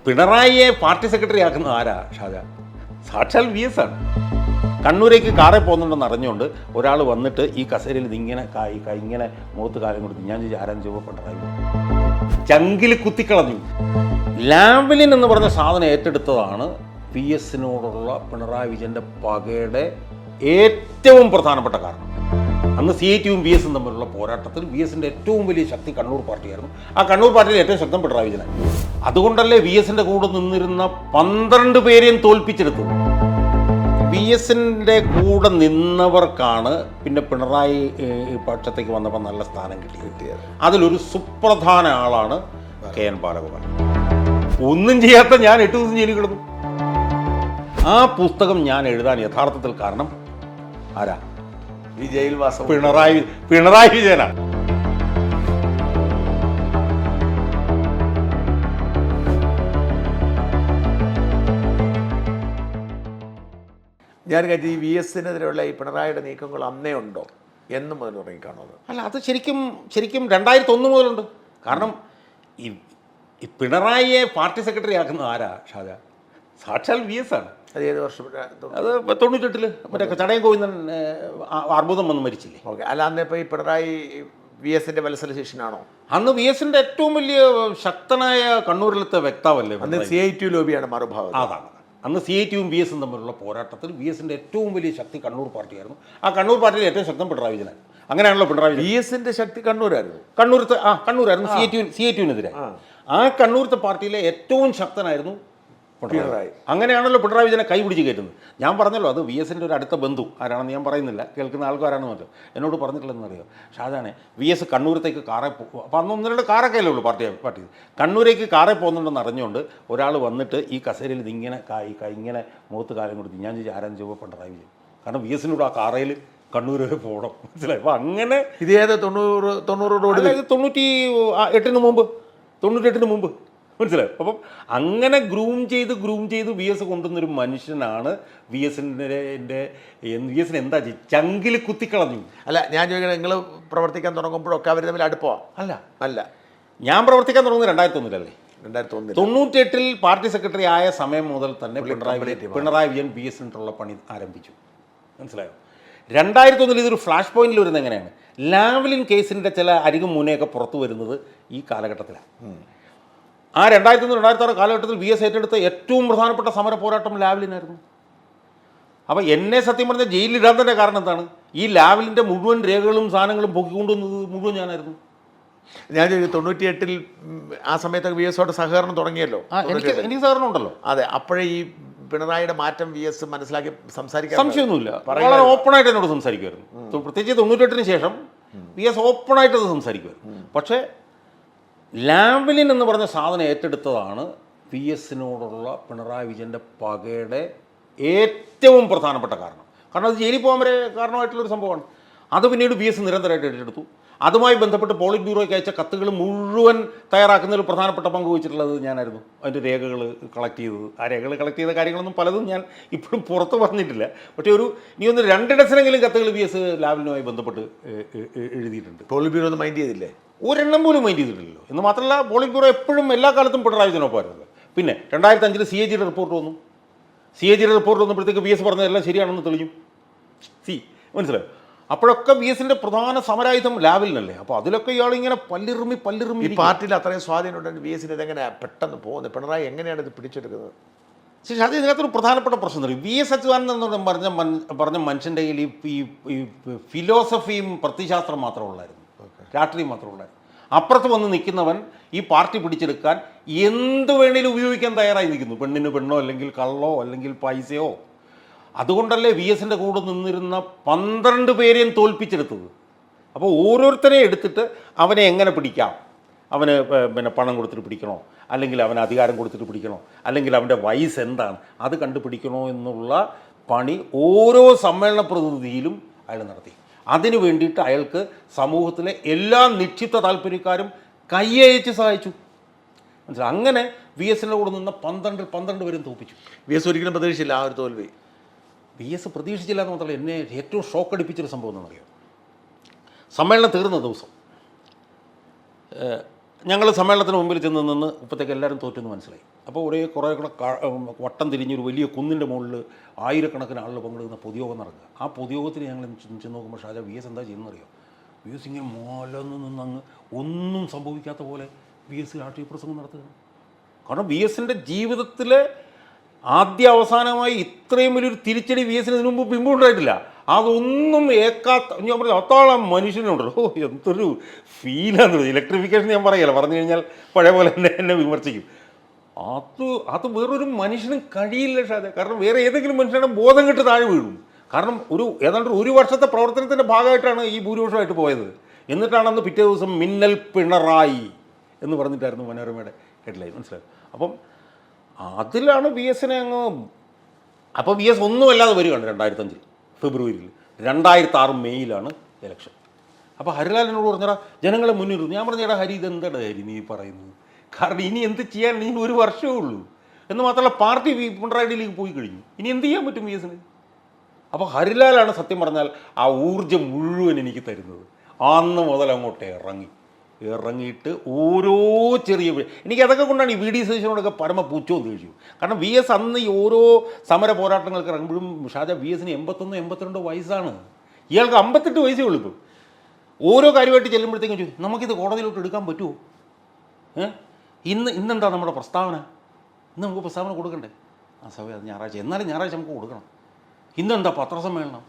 പിണറായിയെ party secretary ആക്കുന്ന ആരാ ഷാജാൻ? സാക്ഷാൽ VS ആണ്. കണ്ണൂരേക്ക് കാറേ പോകുന്നുണ്ടെന്ന് അറിഞ്ഞുകൊണ്ട് ഒരാൾ വന്നിട്ട് ഈ കസേരയിൽ ഇതിങ്ങനെ ഇങ്ങനെ മുഖത്ത് കാലം കൊടുത്തു. ഞാൻ ചോദിച്ചു ആരാൻ ചുവ പിണറായി ചങ്കിൽ കുത്തിക്കളഞ്ഞു. ലാവ്ലിൻ എന്ന് പറഞ്ഞ സാധനം ഏറ്റെടുത്തതാണ് VSനോടുള്ള പിണറായി വിജയൻ്റെ പകയുടെ ഏറ്റവും പ്രധാനപ്പെട്ട കാരണം. അന്ന് CITയും VSും തമ്മിലുള്ള പോരാട്ടത്തിൽ VSൻ്റെ ഏറ്റവും വലിയ ശക്തി കണ്ണൂർ പാർട്ടിയായിരുന്നു. ആ കണ്ണൂർ പാർട്ടിയിൽ ഏറ്റവും ശക്തം പിണറായി വിജയനാണ്. അതുകൊണ്ടല്ലേ VSൻ്റെ കൂടെ നിന്നിരുന്ന 12 പേരെയും തോൽപ്പിച്ചെടുത്തു. VSൻ്റെ കൂടെ നിന്നവർക്കാണ് പിന്നെ പിണറായി പക്ഷത്തേക്ക് വന്നപ്പോൾ നല്ല സ്ഥാനം കിട്ടിയത്. അതിലൊരു സുപ്രധാന ആളാണ് KN ബാലഗോപാൽ. ഒന്നും ചെയ്യാത്ത ഞാൻ 8 ദിവസം ജയിലിൽ കിടന്നു. ആ പുസ്തകം ഞാൻ എഴുതാൻ യഥാർത്ഥത്തിൽ കാരണം ആരാ? ഈ ജയിൽവാസം പിണറായി വിജയനാണ്. ഞാൻ കരുതി ഈ VSനെതിരെയുള്ള ഈ പിണറായിയുടെ നീക്കങ്ങൾ അന്നേ ഉണ്ടോ എന്ന് മുതൽ തുടങ്ങിക്കാണുന്നത്? അല്ല, അത് ശരിക്കും 2001 മുതലുണ്ട്. കാരണം ഈ പിണറായിയെ പാർട്ടി സെക്രട്ടറി ആക്കുന്ന ആരാ ഷാജാൻ? സാക്ഷാൽ VS ആണ്. അത് ഏത് വർഷം? അത് 98 മറ്റേ ചടയം ഗോവിന്ദൻ അർബുദം വന്ന് മരിച്ചില്ലേ? ഓക്കെ. അല്ല, അന്ന് ഇപ്പോൾ ഈ പിണറായി VSൻ്റെ വത്സല ശിഷ്യനാണോ? അന്ന് VSൻ്റെ ഏറ്റവും വലിയ ശക്തനായ കണ്ണൂരിലത്തെ വ്യക്താവല്ലേ? അന്ന് CIT ലോബിയാണ് മറുഭാഗം. അതാണ്. അന്ന് CITയും VSും തമ്മിലുള്ള പോരാട്ടത്തിൽ VSൻ്റെ ഏറ്റവും വലിയ ശക്തി കണ്ണൂർ പാർട്ടിയായിരുന്നു. ആ കണ്ണൂർ പാർട്ടിയിൽ ഏറ്റവും ശക്തം പിണറായി വിജയനാണ്. അങ്ങനെയാണല്ലോ പിണറായി VSൻ്റെ ശക്തി കണ്ണൂരായിരുന്നു. കണ്ണൂരായിരുന്നു CITനെതിരെ. ആ കണ്ണൂരത്തെ പാർട്ടിയിലെ ഏറ്റവും ശക്തനായിരുന്നു പിണറായി. അങ്ങനെയാണല്ലോ പിണറായി വിജയനെ കൈപിടിച്ച് കയറ്റുന്നത്. ഞാൻ പറഞ്ഞല്ലോ, അത് VSൻ്റെ ഒരു അടുത്ത ബന്ധു ആരാണെന്ന് ഞാൻ പറയുന്നില്ല, കേൾക്കുന്ന ആൾക്കാരാണെന്ന് മറ്റോ എന്നോട് പറഞ്ഞിട്ടില്ലെന്നറിയോ ഷാജാനെ, VS കണ്ണൂരത്തേക്ക് കാറേ അപ്പോൾ അന്ന് 1-2 കാറൊക്കെ അല്ലേ ഉള്ളൂ പാർട്ടി. കണ്ണൂരേക്ക് കാറേ പോകുന്നുണ്ടെന്ന് അറിഞ്ഞുകൊണ്ട് ഒരാൾ വന്നിട്ട് ഈ കസേരയിൽ ഇതിങ്ങനെ ഇങ്ങനെ മുഖത്ത് കാലം കൊടുത്തു. ഞാൻ ചോദിച്ചു ആരാൻ ചുവ പിണറായി വിജയൻ. കാരണം VSനോട് ആ കാറയിൽ കണ്ണൂർ വരെ പോകണം, മനസ്സിലായി? അപ്പോൾ അങ്ങനെ ഇത് ഏത് 90 റോഡ്? 98 മുമ്പ് മനസ്സിലായി. അപ്പം അങ്ങനെ ഗ്രൂം ചെയ്ത് VS കൊണ്ടുവന്നൊരു മനുഷ്യനാണ് VSനെ എന്താ ചങ്കിൽ കുത്തിക്കളഞ്ഞു. അല്ല, ഞാൻ ചോദിക്കുന്നത്, നിങ്ങൾ പ്രവർത്തിക്കാൻ തുടങ്ങുമ്പോഴൊക്കെ അവർ തമ്മിൽ അടുപ്പമാണ്? അല്ല, ഞാൻ പ്രവർത്തിക്കാൻ തുടങ്ങുന്നത് 2001-ലല്ലേ? 2098 പാർട്ടി സെക്രട്ടറി ആയ സമയം മുതൽ തന്നെ പിണറായി വിജയൻ VSനുള്ള പണി ആരംഭിച്ചു, മനസ്സിലായോ? 2001 ഇതൊരു ഫ്ലാഷ് പോയിന്റിൽ വരുന്നത് എങ്ങനെയാണ്? ലാവ്ലിൻ കേസിൻ്റെ ചില അരികും മുനയൊക്കെ പുറത്തു വരുന്നത് ഈ കാലഘട്ടത്തിലാണ്. ആ 2001-2006 കാലഘട്ടത്തിൽ VS ഏറ്റെടുത്ത ഏറ്റവും പ്രധാനപ്പെട്ട സമര പോരാട്ടം ലാവ്ലിനായിരുന്നു. അപ്പോൾ എന്നെ സത്യം പറഞ്ഞ ജയിലിലിടാൻ തന്നെ കാരണം എന്താണ്? ഈ ലാവ്ലിൻ്റെ മുഴുവൻ രേഖകളും സാധനങ്ങളും പൊക്കിക്കൊണ്ടുവന്നത് മുഴുവൻ ഞാനായിരുന്നു. ഞാൻ 98 ആ സമയത്ത് VSോട് സഹകരണം തുടങ്ങിയല്ലോ. എനിക്ക് സഹകരണം ഉണ്ടല്ലോ. അതെ, അപ്പോഴേ ഈ പിണറായിയുടെ മാറ്റം VS മനസ്സിലാക്കി സംസാരിക്കാൻ സംശയമൊന്നുമില്ല. വളരെ ഓപ്പണായിട്ട് എന്നോട് സംസാരിക്കുമായിരുന്നു. പ്രത്യേകിച്ച് 98-ന് ശേഷം VS ഓപ്പണായിട്ട് അത് സംസാരിക്കുമായിരുന്നു. പക്ഷേ ലാവ്ലിൻ എന്ന് പറഞ്ഞ സാധനം ഏറ്റെടുത്തതാണ് VSനോടുള്ള പിണറായി വിജയൻ്റെ പകയുടെ ഏറ്റവും പ്രധാനപ്പെട്ട കാരണം. കാരണം അത് ജയിലിൽ പോകാൻ വരെ കാരണമായിട്ടുള്ളൊരു സംഭവമാണ്. അത് പിന്നീട് VS നിരന്തരമായിട്ട് ഏറ്റെടുത്തു. അതുമായി ബന്ധപ്പെട്ട് പോളിറ്റ് ബ്യൂറോയ്ക്ക് അയച്ച കത്തുകൾ മുഴുവൻ തയ്യാറാക്കുന്നതിൽ പ്രധാനപ്പെട്ട പങ്ക് വഹിച്ചിട്ടുള്ളത് ഞാനായിരുന്നു. അതിൻ്റെ രേഖകൾ കളക്ട് ചെയ്തത്, ആ രേഖകൾ കളക്ട് ചെയ്ത കാര്യങ്ങളൊന്നും പലതും ഞാൻ ഇപ്പോഴും പുറത്ത് പറഞ്ഞിട്ടില്ല. പക്ഷേ ഇനി 2 ഡസനെങ്കിലും കത്തുകൾ VS ലാവ്ലിനുമായി ബന്ധപ്പെട്ട് എഴുതിയിട്ടുണ്ട്. പോളിറ്റ് ബ്യൂറോ ഒന്നും മൈൻഡ് ചെയ്തില്ലേ? ഒരെണ്ണം പോലും മൈൻഡ് ചെയ്തിട്ടില്ലല്ലോ. എന്ന് മാത്രമല്ല, പോളിറ്റ് ബ്യൂറോ എപ്പോഴും എല്ലാ കാലത്തും പിണറായി വിജയനൊപ്പമായിരുന്നു. പിന്നെ 2005 CAG റിപ്പോർട്ട് വന്നു. CAG റിപ്പോർട്ട് വന്നപ്പോഴത്തേക്ക് VS പറഞ്ഞതെല്ലാം ശരിയാണെന്ന് തെളിഞ്ഞു. മനസ്സിലായോ? അപ്പോഴൊക്കെ VSൻ്റെ പ്രധാന സമരായുധം ലാവ്ലിനല്ലേ. അപ്പോൾ അതിലൊക്കെ ഇയാളിങ്ങനെ പല്ലിറുമി ഈ പാർട്ടിയിൽ അത്രയും സ്വാധീനം ഉണ്ടെങ്കിൽ VSന് ഇതെങ്ങനെ പെട്ടെന്ന് പോകുന്നത്? പിണറായി എങ്ങനെയാണ് ഇത് പിടിച്ചെടുക്കുന്നത്? ശരി, അത് ഇതിനകത്തൊരു പ്രധാനപ്പെട്ട പ്രശ്നം തരും. VS അച്യുതാനന്ദൻ എന്ന് പറഞ്ഞ മനുഷ്യൻ്റെ കയ്യിൽ ഈ ഫിലോസഫിയും പ്രത്യയശാസ്ത്രം മാത്രമേ ഉള്ളായിരുന്നു, രാഷ്ട്രീയം മാത്രമേ ഉള്ളായിരുന്നു. അപ്പുറത്ത് വന്ന് നിൽക്കുന്നവൻ ഈ പാർട്ടി പിടിച്ചെടുക്കാൻ എന്ത് വേണേലും ഉപയോഗിക്കാൻ തയ്യാറായി നിൽക്കുന്നു. പെണ്ണിന് പെണ്ണോ അല്ലെങ്കിൽ കള്ളോ അല്ലെങ്കിൽ പൈസയോ. അതുകൊണ്ടല്ലേ VSൻ്റെ കൂടെ നിന്നിരുന്ന 12 പേരെയും തോൽപ്പിച്ചെടുത്തത്. അപ്പോൾ ഓരോരുത്തരെയും എടുത്തിട്ട് അവനെ എങ്ങനെ പിടിക്കാം, അവന് പിന്നെ പണം കൊടുത്തിട്ട് പിടിക്കണോ, അല്ലെങ്കിൽ അവന് അധികാരം കൊടുത്തിട്ട് പിടിക്കണോ, അല്ലെങ്കിൽ അവൻ്റെ വയസ്സ് എന്താണ് അത് കണ്ടുപിടിക്കണോ എന്നുള്ള പണി ഓരോ സമ്മേളന പ്രതിനിധിയിലും അയാൾ നടത്തി. അതിനു വേണ്ടിയിട്ട് അയാൾക്ക് സമൂഹത്തിലെ എല്ലാ നിക്ഷിപ്ത താല്പര്യക്കാരും കൈയയച്ച് സഹായിച്ചു, മനസ്സിലായി? അങ്ങനെ VSൻ്റെ കൂടെ നിന്ന് 12 പേരും തോൽപ്പിച്ചു. VS ഒരിക്കലും പ്രതീക്ഷിച്ചില്ല ആ ഒരു തോൽവി. VS പ്രതീക്ഷിച്ചില്ല എന്ന് മാത്രമല്ല, എന്നെ ഏറ്റവും ഷോക്ക് അടിപ്പിച്ചൊരു സംഭവം എന്നറിയാം. സമ്മേളനം തീർന്ന ദിവസം ഞങ്ങൾ സമ്മേളനത്തിന് മുമ്പിൽ ചെന്ന് നിന്ന് ഇപ്പോഴത്തേക്ക് എല്ലാവരും തോറ്റെന്ന് മനസ്സിലായി. അപ്പോൾ കുറേ കൂടെ വട്ടം തിരിഞ്ഞൊരു വലിയ കുന്നിൻ്റെ മുകളിൽ ആയിരക്കണക്കിന് ആളുകൾ പങ്കെടുക്കുന്ന പൊതുയോഗം നടക്കുക. ആ പൊതുയോഗത്തിന് ഞങ്ങൾ ചെന്ന് നോക്കുമ്പോൾ ഷാജ വി എസ് എന്താ ചെയ്യുന്നറിയോ? വി എസ് ഇങ്ങനെ മോലെന്ന് നിന്നങ്ങ് ഒന്നും സംഭവിക്കാത്ത പോലെ വി എസ് രാഷ്ട്രീയ പ്രസംഗം നടത്തുകയാണ്. കാരണം വി എസിൻ്റെ ജീവിതത്തിലെ ആദ്യ അവസാനമായി ഇത്രയും വലിയൊരു തിരിച്ചടി വി എസിന് ഇതിനു മുമ്പ് പിമ്പുണ്ടായിട്ടില്ല. അതൊന്നും ഞാൻ പറഞ്ഞു അത്തോളം മനുഷ്യനുണ്ടല്ലോ. എന്തൊരു ഫീലാന്ന്. ഇലക്ട്രിഫിക്കേഷൻ ഞാൻ പറയല്ല, പറഞ്ഞു കഴിഞ്ഞാൽ പഴയ പോലെ എന്നെ വിമർശിക്കും. അത് വേറൊരു മനുഷ്യനും കഴിയില്ല ഷാജ. കാരണം വേറെ ഏതെങ്കിലും മനുഷ്യരുടെ ബോധം കെട്ട് താഴെ വീഴും. കാരണം ഏതാണ്ട് ഒരു വർഷത്തെ പ്രവർത്തനത്തിൻ്റെ ഭാഗമായിട്ടാണ് ഈ ഭൂരിപക്ഷമായിട്ട് പോയത്. എന്നിട്ടാണ് അന്ന് പിറ്റേ ദിവസം മിന്നൽ പിണറായി എന്ന് പറഞ്ഞിട്ടായിരുന്നു മനോരമയുടെ ഹെഡ്ലൈൻ. മനസ്സിലായി? അപ്പം അതിലാണ് വി എസിനെ അങ്ങ്. അപ്പോൾ വി എസ് ഒന്നുമല്ലാതെ വരികയാണ് 2005 ഫെബ്രുവരിയിൽ. 2006 മെയ്യിലാണ് ഇലക്ഷൻ. അപ്പോൾ ഹരിലാൽ എന്നോട് പറഞ്ഞാൽ ജനങ്ങളെ മുന്നിരുന്നു. ഞാൻ പറഞ്ഞാൽ ഹരി ഇതെന്താടാ ഹരി നീ പറയുന്നത്? കാരണം ഇനി എന്ത് ചെയ്യാൻ, ഇനി ഒരു വർഷമേ ഉള്ളൂ. എന്ന് മാത്രമല്ല പാർട്ടി പിണറായിയിലേക്ക് പോയി കഴിഞ്ഞു. ഇനി എന്ത് ചെയ്യാൻ പറ്റും വി എസിന്? അപ്പോൾ ഹരിലാലാണ് സത്യം പറഞ്ഞാൽ ആ ഊർജ്ജം മുഴുവൻ എനിക്ക് തരുന്നത്. അന്ന് മുതൽ അങ്ങോട്ട് ഇറങ്ങിയിട്ട് ഓരോ ചെറിയ എനിക്ക് അതൊക്കെ കൊണ്ടാണ് ഈ വി ഡി സതീശനോടൊക്കെ പരമ പൂച്ചവും ദേഷ്യവും. കാരണം വി എസ് അന്ന് ഈ ഓരോ സമര പോരാട്ടങ്ങൾക്ക് ഇറങ്ങുമ്പോഴും ഷാജ വി എസിന് 81-82 വയസ്സാണ്. ഇയാൾക്ക് 58 വയസ്സേ ഉള്ളൂ. ഇപ്പോൾ ഓരോ കാര്യമായിട്ട് ചെല്ലുമ്പോഴത്തേക്കും ചോദിക്കും നമുക്കിത് കോടതിയിലോട്ട് എടുക്കാൻ പറ്റുമോ? ഇന്നെന്താ നമ്മുടെ പ്രസ്താവന? ഇന്ന് നമുക്ക് പ്രസ്താവന കൊടുക്കണ്ടേ? ആ സഭ അത് ഞായറാഴ്ച, എന്നാലും ഞായറാഴ്ച നമുക്ക് കൊടുക്കണം. ഇന്നെന്താ പത്രസമ്മേളനം?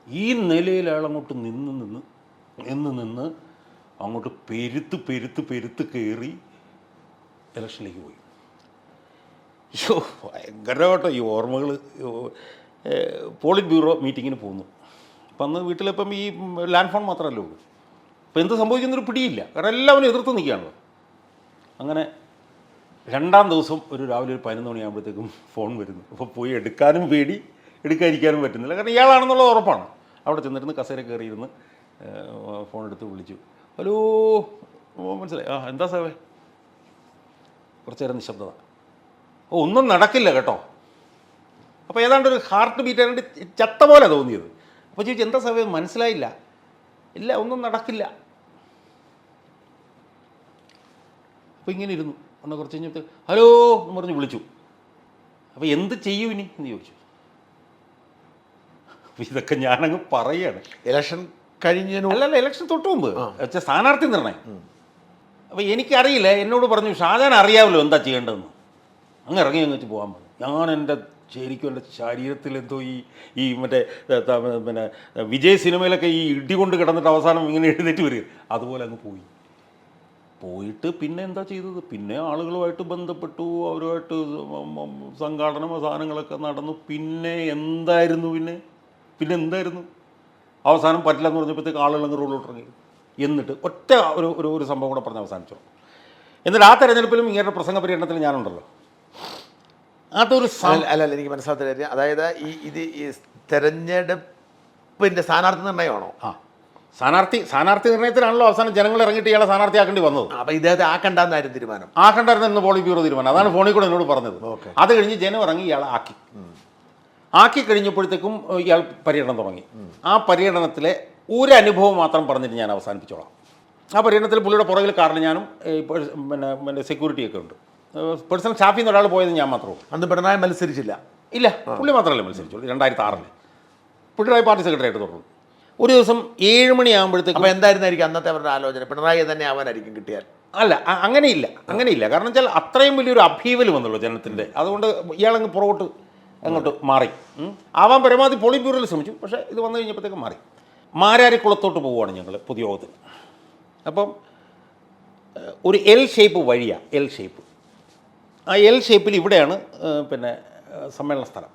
ഈ നിലയിൽ അയാളങ്ങോട്ട് നിന്ന് അങ്ങോട്ട് പെരുത്ത് കയറി ഇലക്ഷനിലേക്ക് പോയി. ഭയങ്കരമായിട്ടോ ഈ ഓർമ്മകൾ. പോളിറ്റ് ബ്യൂറോ മീറ്റിങ്ങിന് പോകുന്നു. അപ്പം അന്ന് വീട്ടിലിപ്പം ഈ ലാൻഡ് ഫോൺ മാത്രമല്ലേ ഉള്ളൂ. അപ്പോൾ എന്ത് സംഭവിക്കുന്നൊരു പിടിയില്ല. കാരണം എല്ലാവരും എതിർത്ത് നിൽക്കുകയാണല്ലോ. അങ്ങനെ 2-ാം ദിവസം രാവിലെ ഒരു 11 മണിയാകുമ്പോഴത്തേക്കും ഫോൺ വരുന്നു. അപ്പോൾ പോയി എടുക്കാനും പേടി, എടുക്കാതിരിക്കാനും പറ്റുന്നില്ല. കാരണം ഇയാളാണെന്നുള്ളത് ഉറപ്പാണ്. അവിടെ ചെന്നിരുന്ന് കസേര കയറിയിരുന്ന് ഫോൺ എടുത്ത് വിളിച്ചു. ഹലോ, മനസ്സിലായി? എന്താ സാറേ? കുറച്ച് നേരം നിശബ്ദത. ഒന്നും നടക്കില്ല കേട്ടോ. അപ്പോൾ ഏതാണ്ട് ഒരു ഹാർട്ട് ബീറ്റ് ആയിട്ട് ചത്ത പോലെ തോന്നിയത്. അപ്പോൾ ചോദിച്ചു എന്താ സാറേ? മനസ്സിലായില്ല. ഇല്ല, ഒന്നും നടക്കില്ല. അപ്പോൾ ഇങ്ങനെ ഇരുന്നു. ഒന്ന് കുറച്ച് കഴിഞ്ഞിട്ട് ഹലോ എന്ന് പറഞ്ഞ് വിളിച്ചു. അപ്പോൾ എന്ത് ചെയ്യൂ ഇനി എന്ന് ചോദിച്ചു. അപ്പോൾ ഇതൊക്കെ ഞാനങ്ങ് പറയുകയാണ്. ഇലക്ഷൻ കഴിഞ്ഞതിന് ഇലക്ഷൻ തൊട്ട് മുമ്പ് വെച്ചാൽ സ്ഥാനാർത്ഥി നിർണയം. അപ്പോൾ എനിക്കറിയില്ല. എന്നോട് പറഞ്ഞു ഷാജാൻ അറിയാമല്ലോ എന്താ ചെയ്യേണ്ടതെന്ന്. അങ്ങ് ഇറങ്ങി അങ്ങ് വെച്ച് പോകാൻ പറഞ്ഞു. ഞാൻ ശരിക്കും എൻ്റെ ശരീരത്തിൽ എന്തോ ഈ മറ്റേ പിന്നെ വിജയ് സിനിമയിലൊക്കെ ഈ ഇടി കൊണ്ട് കിടന്നിട്ട് അവസാനം ഇങ്ങനെ എഴുന്നേറ്റ് വരിക, അതുപോലെ അങ്ങ് പോയിട്ട് പിന്നെ എന്താ ചെയ്തത്? പിന്നെ ആളുകളുമായിട്ട് ബന്ധപ്പെട്ടു, അവരുമായിട്ട് സംഘാടന സാധനങ്ങളൊക്കെ നടന്നു. പിന്നെ എന്തായിരുന്നു അവസാനം പറ്റില്ല എന്ന് പറഞ്ഞപ്പോഴത്തേക്ക് ആളുകളങ്ങ് റോഡിലോട്ട് ഇറങ്ങി. എന്നിട്ട് ഒറ്റ ഒരു സംഭവം കൂടെ പറഞ്ഞ് അവസാനിച്ചോ. എന്നിട്ട് ആ തെരഞ്ഞെടുപ്പിലും ഇങ്ങനെ പ്രസംഗ പര്യടനത്തിൽ ഞാനുണ്ടല്ലോ. അതൊരു അല്ല എനിക്ക് മനസ്സിലാത്ത, അതായത് ഈ തെരഞ്ഞെടുപ്പിൻ്റെ സ്ഥാനാർത്ഥി നിർണ്ണയമാണോ? സ്ഥാനാർത്ഥി നിർണ്ണയത്തിലാണല്ലോ അവസാനം ജനങ്ങൾ ഇറങ്ങിയിട്ട് ഇയാളെ സ്ഥാനാർത്ഥിയാക്കേണ്ടി വന്നത്. അപ്പോൾ ഇദ്ദേഹത്തെ ആക്കണ്ടെന്നായിരുന്നു തീരുമാനം. ആക്കണ്ടായിരുന്നു പോളിറ്റ് ബ്യൂറോ തീരുമാനം. അതാണ് ഫോണിൽ കൂടെ എന്നോട് പറഞ്ഞത്. അത് കഴിഞ്ഞ് ജനം ഇറങ്ങി ഇയാളെ ആക്കി കഴിഞ്ഞപ്പോഴത്തേക്കും ഇയാൾ പര്യടനം തുടങ്ങി. ആ പര്യടനത്തിലെ ഒരു അനുഭവം മാത്രം പറഞ്ഞിട്ട് ഞാൻ അവസാനിപ്പിച്ചോളാം. ആ പര്യടനത്തിൽ പുള്ളിയുടെ പുറകിൽ കാറിൽ ഞാനും പിന്നെ സെക്യൂരിറ്റിയൊക്കെ ഉണ്ട്. പേഴ്സണൽ സ്റ്റാഫിൽ നിന്ന് ഒരാൾ പോയത് ഞാൻ മാത്രമേ ഉള്ളൂ. അന്ന് പിണറായി മത്സരിച്ചില്ല. ഇല്ല, പുള്ളി മാത്രമല്ലേ മത്സരിച്ചുള്ളൂ. 2006 പിണറായി പാർട്ടി സെക്രട്ടറി ആയിട്ട് തുടർന്നു. ഒരു ദിവസം 7 മണിയാകുമ്പോഴത്തേക്കും. അപ്പോൾ എന്തായിരുന്നായിരിക്കും അന്നത്തെ അവരുടെ ആലോചന? പിണറായി തന്നെ ആവാനായിരിക്കും കിട്ടിയാൽ? അല്ല, അങ്ങനെയില്ല. കാരണം വെച്ചാൽ അത്രയും വലിയൊരു അഭീവൽ വന്നുള്ളൂ ജനത്തിൻ്റെ. അതുകൊണ്ട് ഇയാളങ്ങ് പുറകോട്ട് അങ്ങോട്ട് മാറി. ആവാൻ പരമാവധി പോളിറ്റ് ബ്യൂറോയിൽ ശ്രമിച്ചു. പക്ഷേ ഇത് വന്നു കഴിഞ്ഞപ്പോഴത്തേക്കും മാറി. മാരാരിക്കുളത്തോട്ട് പോവുകയാണ് ഞങ്ങൾ പൊതുയോഗത്തിന്. അപ്പം ഒരു എൽ ഷേപ്പ് വഴിയാണ്. L shape. ആ എൽ ഷേപ്പിൽ ഇവിടെയാണ് പിന്നെ സമ്മേളന സ്ഥലം.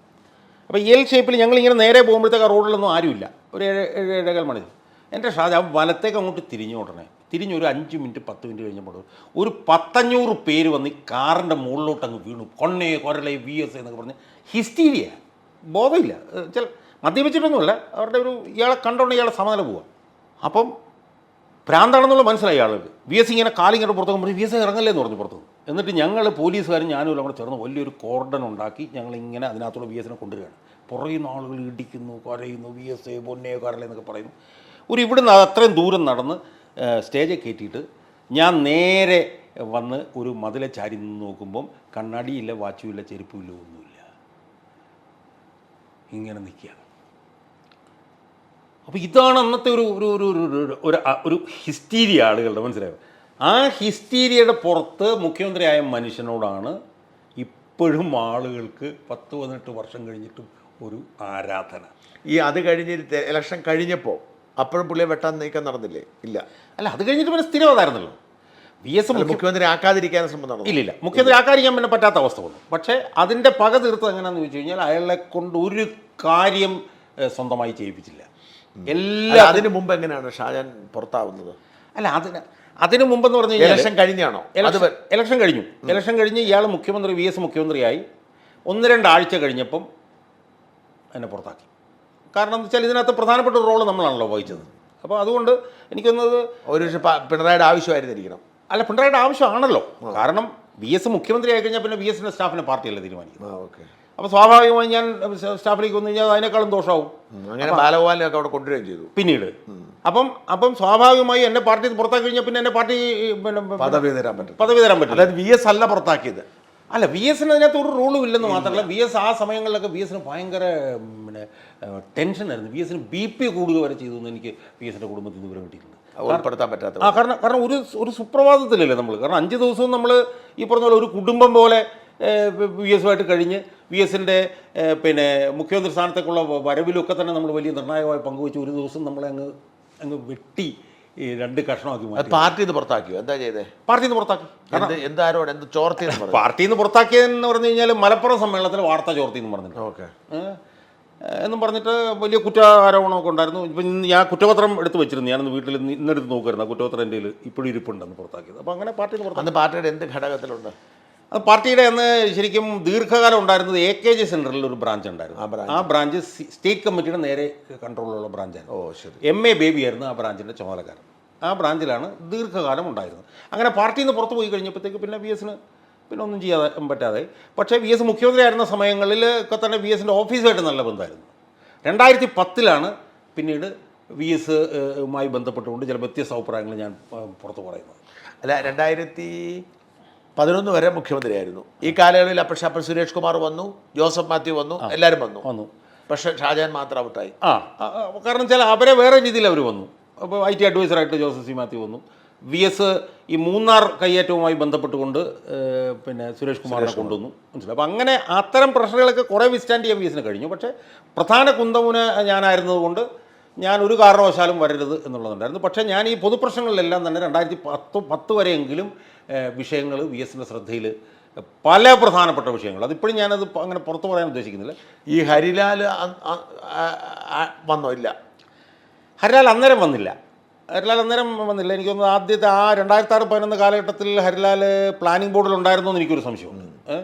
അപ്പോൾ എൽ ഷേപ്പിൽ ഞങ്ങളിങ്ങനെ നേരെ പോകുമ്പോഴത്തേക്ക് ആ റോഡിലൊന്നും ആരുമില്ല. ഒരു 7-7:15 മണി. എൻ്റെ ഷാജ വലത്തേക്ക് അങ്ങോട്ട് തിരിഞ്ഞൊരു 5 മിനിറ്റ് 10 മിനിറ്റ് കഴിഞ്ഞപ്പോൾ ഒരു 100-500 പേര് വന്ന് ഈ കാറിൻ്റെ മുകളിലോട്ട് അങ്ങ് വീണു. കൊണ്ണേ കൊരളെ VS എന്നൊക്കെ പറഞ്ഞ് ഹിസ്റ്റീരിയ. ബോധമില്ല. മദ്യപിച്ചിട്ടൊന്നുമില്ല. അവരുടെ ഇയാളെ കണ്ടോണ്ട് ഇയാളെ സമനില പോവുക. അപ്പം ഭ്രാന്താണെന്നുള്ള മനസ്സിലായി ആളുകൾ. VS ഇങ്ങനെ കാലിങ്ങോട്ട് പുറത്തേക്ക് പറഞ്ഞ് VS ഇറങ്ങല്ലേ എന്ന് പറഞ്ഞു പുറത്ത്. എന്നിട്ട് ഞങ്ങൾ പോലീസുകാരും ഞാനും എല്ലാം കൂടെ ചേർന്ന് വലിയൊരു കോർഡൻ ഉണ്ടാക്കി ഞങ്ങളിങ്ങനെ അതിനകത്തൂടെ VSനെ കൊണ്ടുവരികയാണ്. പുറകിൽ നിന്ന് ആളുകൾ ഇടിക്കുന്നു, കരയുന്നു, VS പൊന്നേ കരളെ എന്നൊക്കെ പറയുന്നു. ഇവിടുന്ന് അത്രയും ദൂരം നടന്ന് സ്റ്റേജിൽ കയറ്റിയിട്ട് ഞാൻ നേരെ വന്ന് ഒരു മതിലെ ചാരി നിന്ന് നോക്കുമ്പം കണ്ണാടിയില്ല, വാച്ചുമില്ല, ചെരുപ്പുമില്ല, ഒന്നുമില്ല, ഇങ്ങനെ നിൽക്കുക. അപ്പോൾ ഇതാണ് അന്നത്തെ ഒരു ഒരു ഒരു ഒരു ഒരു ഹിസ്റ്റീരിയ ആളുകളുടെ, മനസ്സിലായോ? ആ ഹിസ്റ്റീരിയയുടെ പുറത്ത് മുഖ്യമന്ത്രിയായ മനുഷ്യനോടാണ് ഇപ്പോഴും ആളുകൾക്ക് 10-18 വർഷം കഴിഞ്ഞിട്ടും ഒരു ആരാധന. അത് കഴിഞ്ഞ് ഇലക്ഷൻ കഴിഞ്ഞപ്പോൾ അപ്പോഴും പുള്ളിയെ വെട്ടാൻ നീക്കം നടന്നില്ലേ? ഇല്ല. അല്ല, അത് കഴിഞ്ഞിട്ട് പിന്നെ സ്ഥിരമായിരുന്നല്ലോ. VS മുഖ്യമന്ത്രി ആക്കാതിരിക്കാൻ ശ്രമം നടന്നു. ഇല്ലില്ല, മുഖ്യമന്ത്രി ആക്കാതിരിക്കാൻ പിന്നെ പറ്റാത്ത അവസ്ഥ വന്നു. പക്ഷേ അതിൻ്റെ പക തീർത്തത് എങ്ങനെയാണെന്ന് ചോദിച്ചു കഴിഞ്ഞാൽ അയാളെ കൊണ്ട് ഒരു കാര്യം സ്വന്തമായി ചെയ്യിപ്പിച്ചില്ല. അതിന് മുമ്പ് എങ്ങനെയാണ് ഷാജാൻ പുറത്താവുന്നത്? അല്ല, അതിന് മുമ്പെന്ന് പറഞ്ഞു കഴിഞ്ഞാൽ ഇലക്ഷൻ കഴിഞ്ഞാണോ? ഇലക്ഷൻ കഴിഞ്ഞു. ഇലക്ഷൻ കഴിഞ്ഞ് ഇയാൾ മുഖ്യമന്ത്രി, VS മുഖ്യമന്ത്രിയായി 1-2 ആഴ്ച കഴിഞ്ഞപ്പം എന്നെ പുറത്താക്കി. കാരണം എന്താ വെച്ചാൽ ഇതിനകത്ത് പ്രധാനപ്പെട്ട ഒരു റോള് നമ്മളാണല്ലോ വഹിച്ചത്. അപ്പോൾ അതുകൊണ്ട് എനിക്കൊന്നത് ഒരു പിണറായിയുടെ ആവശ്യമായിരുന്നിരിക്കണം. അല്ല, പിണറായിയുടെ ആവശ്യമാണല്ലോ. കാരണം VS മുഖ്യമന്ത്രി ആയി കഴിഞ്ഞാൽ പിന്നെ VSന്റെ സ്റ്റാഫിനെ പാർട്ടിയല്ല തീരുമാനിക്കുന്നത്. ഓക്കെ. അപ്പോൾ സ്വാഭാവികമായി ഞാൻ സ്റ്റാഫിലേക്ക് വന്നു കഴിഞ്ഞാൽ അതിനേക്കാളും ദോഷമാവും. അങ്ങനെ ബാലഗോപാലിനെയൊക്കെ അവിടെ കൊണ്ടുവരികയും ചെയ്തു പിന്നീട്. അപ്പം സ്വാഭാവികമായി എന്നെ പാർട്ടി പുറത്താക്കി കഴിഞ്ഞാൽ പിന്നെ എന്നെ പാർട്ടി പദവി തരാൻ പറ്റും. അതായത് VS അല്ല പുറത്താക്കിയത്. അല്ല, VSന് അതിനകത്ത് ഒരു റൂളും ഇല്ലെന്ന് മാത്രമല്ല, VS ആ സമയങ്ങളിലൊക്കെ VSന് ഭയങ്കര ടെൻഷനായിരുന്നു. VSന് BP കൂടുക വരെ ചെയ്തു എന്ന് എനിക്ക് VSന്റെ കുടുംബത്തിൽ നിന്ന് വിവരം കിട്ടിയിട്ടുണ്ട്. ഉൾപ്പെടുത്താൻ പറ്റാത്ത. കാരണം ഒരു സുപ്രഭാതത്തിലല്ലേ നമ്മൾ, കാരണം 5 ദിവസവും നമ്മൾ ഈ പറഞ്ഞ പോലെ ഒരു കുടുംബം പോലെ VSുമായിട്ട് കഴിഞ്ഞ് VSന്റെ പിന്നെ മുഖ്യമന്ത്രി സ്ഥാനത്തേക്കുള്ള വരവിലൊക്കെ തന്നെ നമ്മൾ വലിയ നിർണായകമായി പങ്കുവെച്ച് ഒരു ദിവസം നമ്മളെ അങ്ങ് വെട്ടി 2 കഷ്ണമാക്കി മാറ്റി. പാർട്ടി പുറത്താക്കിയോ? എന്താ ചെയ്തേ? പാർട്ടിയിൽ നിന്ന് പുറത്താക്കി. എന്താരോട് എന്ത് ചോർത്തി? പാർട്ടിയിൽ നിന്ന് പുറത്താക്കിയതെന്ന് പറഞ്ഞു കഴിഞ്ഞാൽ മലപ്പുറം സമ്മേളനത്തിൽ വാർത്താ ചോർത്തി എന്ന് പറഞ്ഞിട്ട് ഓക്കെ എന്നും പറഞ്ഞിട്ട് വലിയ കുറ്റാരോപണമൊക്കെ ഉണ്ടായിരുന്നു. ഇപ്പം ഞാൻ കുറ്റപത്രം എടുത്ത് വെച്ചിരുന്നു. ഞാനൊന്ന് വീട്ടിൽ ഇന്നെടുത്ത് നോക്കുമായിരുന്നു. ആ കുറ്റപത്രം എൻ്റെ ഇപ്പോഴും ഇരിപ്പുണ്ടെന്ന് പുറത്താക്കിയത്. അപ്പോൾ അങ്ങനെ പാർട്ടിയിൽ നിന്ന് പുറത്താക്കി. പാർട്ടിയുടെ എന്ത് ഘടകത്തിലുണ്ട്? അത് പാർട്ടിയുടെ അന്ന് ശരിക്കും ദീർഘകാലം ഉണ്ടായിരുന്നത് AKG സെൻറ്ററിൽ ഒരു ബ്രാഞ്ച് ഉണ്ടായിരുന്നു. ആ ബ്രാഞ്ച് സ്റ്റേറ്റ് കമ്മിറ്റിയുടെ നേരെ കൺട്രോളിലുള്ള ബ്രാഞ്ചായിരുന്നു. ശരി. MA ബേബി ആയിരുന്നു ആ ബ്രാഞ്ചിൻ്റെ ചുമതലക്കാരൻ. ആ ബ്രാഞ്ചിലാണ് ദീർഘകാലം ഉണ്ടായിരുന്നത്. അങ്ങനെ പാർട്ടിയിൽ നിന്ന് പുറത്ത് പോയി കഴിഞ്ഞപ്പോഴത്തേക്ക് പിന്നെ VSന് പിന്നെ ഒന്നും ചെയ്യാതെ പറ്റാതെ. പക്ഷേ VS മുഖ്യമന്ത്രി ആയിരുന്ന സമയങ്ങളിൽ ഒക്കെ തന്നെ VSന്റെ ഓഫീസുമായിട്ട് നല്ല ബന്ധമായിരുന്നു. 2010 പിന്നീട് VSമായി ബന്ധപ്പെട്ടുകൊണ്ട് ചില വ്യത്യസ്ത അഭിപ്രായങ്ങൾ ഞാൻ പുറത്ത് പറയുന്നത്. അല്ല, 2011 വരെ മുഖ്യമന്ത്രിയായിരുന്നു. ഈ കാലയളവിൽ അപ്പോൾ സുരേഷ് കുമാർ വന്നു, ജോസഫ് മാത്യു വന്നു, എല്ലാവരും വന്നു. പക്ഷേ ഷാജാൻ മാത്രം ഔട്ടായി. കാരണം വെച്ചാൽ അവരെ വേറെ രീതിയിൽ അവർ വന്നു. അപ്പോൾ IT അഡ്വൈസറായിട്ട് ജോസഫ് C. മാത്യു വന്നു. VS ഈ മൂന്നാർ കയ്യേറ്റവുമായി ബന്ധപ്പെട്ടുകൊണ്ട് പിന്നെ സുരേഷ് കുമാറിനെ കൊണ്ടുവന്നു, മനസ്സിലായി. അപ്പോൾ അങ്ങനെ അത്തരം പ്രശ്നങ്ങളൊക്കെ കുറേ വിസ്റ്റാൻഡ് ചെയ്യാൻ VSന് കഴിഞ്ഞു. പക്ഷേ പ്രധാന കുന്തമുന ഞാനായിരുന്നതുകൊണ്ട് ഞാൻ ഒരു കാരണവശാലും വരരുത് എന്നുള്ളതുണ്ടായിരുന്നു. പക്ഷേ ഞാൻ ഈ പൊതുപ്രശ്നങ്ങളിലെല്ലാം തന്നെ 2010 വരെയെങ്കിലും വിഷയങ്ങൾ VSന്റെ ശ്രദ്ധയിൽ പല പ്രധാനപ്പെട്ട വിഷയങ്ങൾ, അതിപ്പോഴും ഞാനത് അങ്ങനെ പുറത്തു പറയാൻ ഉദ്ദേശിക്കുന്നില്ല. ഈ ഹരിലാൽ വന്നോ? ഇല്ല, ഹരിലാൽ അന്നേരം വന്നില്ല. എനിക്ക് തോന്നുന്നു ആദ്യത്തെ ആ 2006-11 കാലഘട്ടത്തിൽ ഹരിലാൽ പ്ലാനിംഗ് ബോർഡിൽ ഉണ്ടായിരുന്നു എന്ന് എനിക്കൊരു സംശയമുണ്ട്.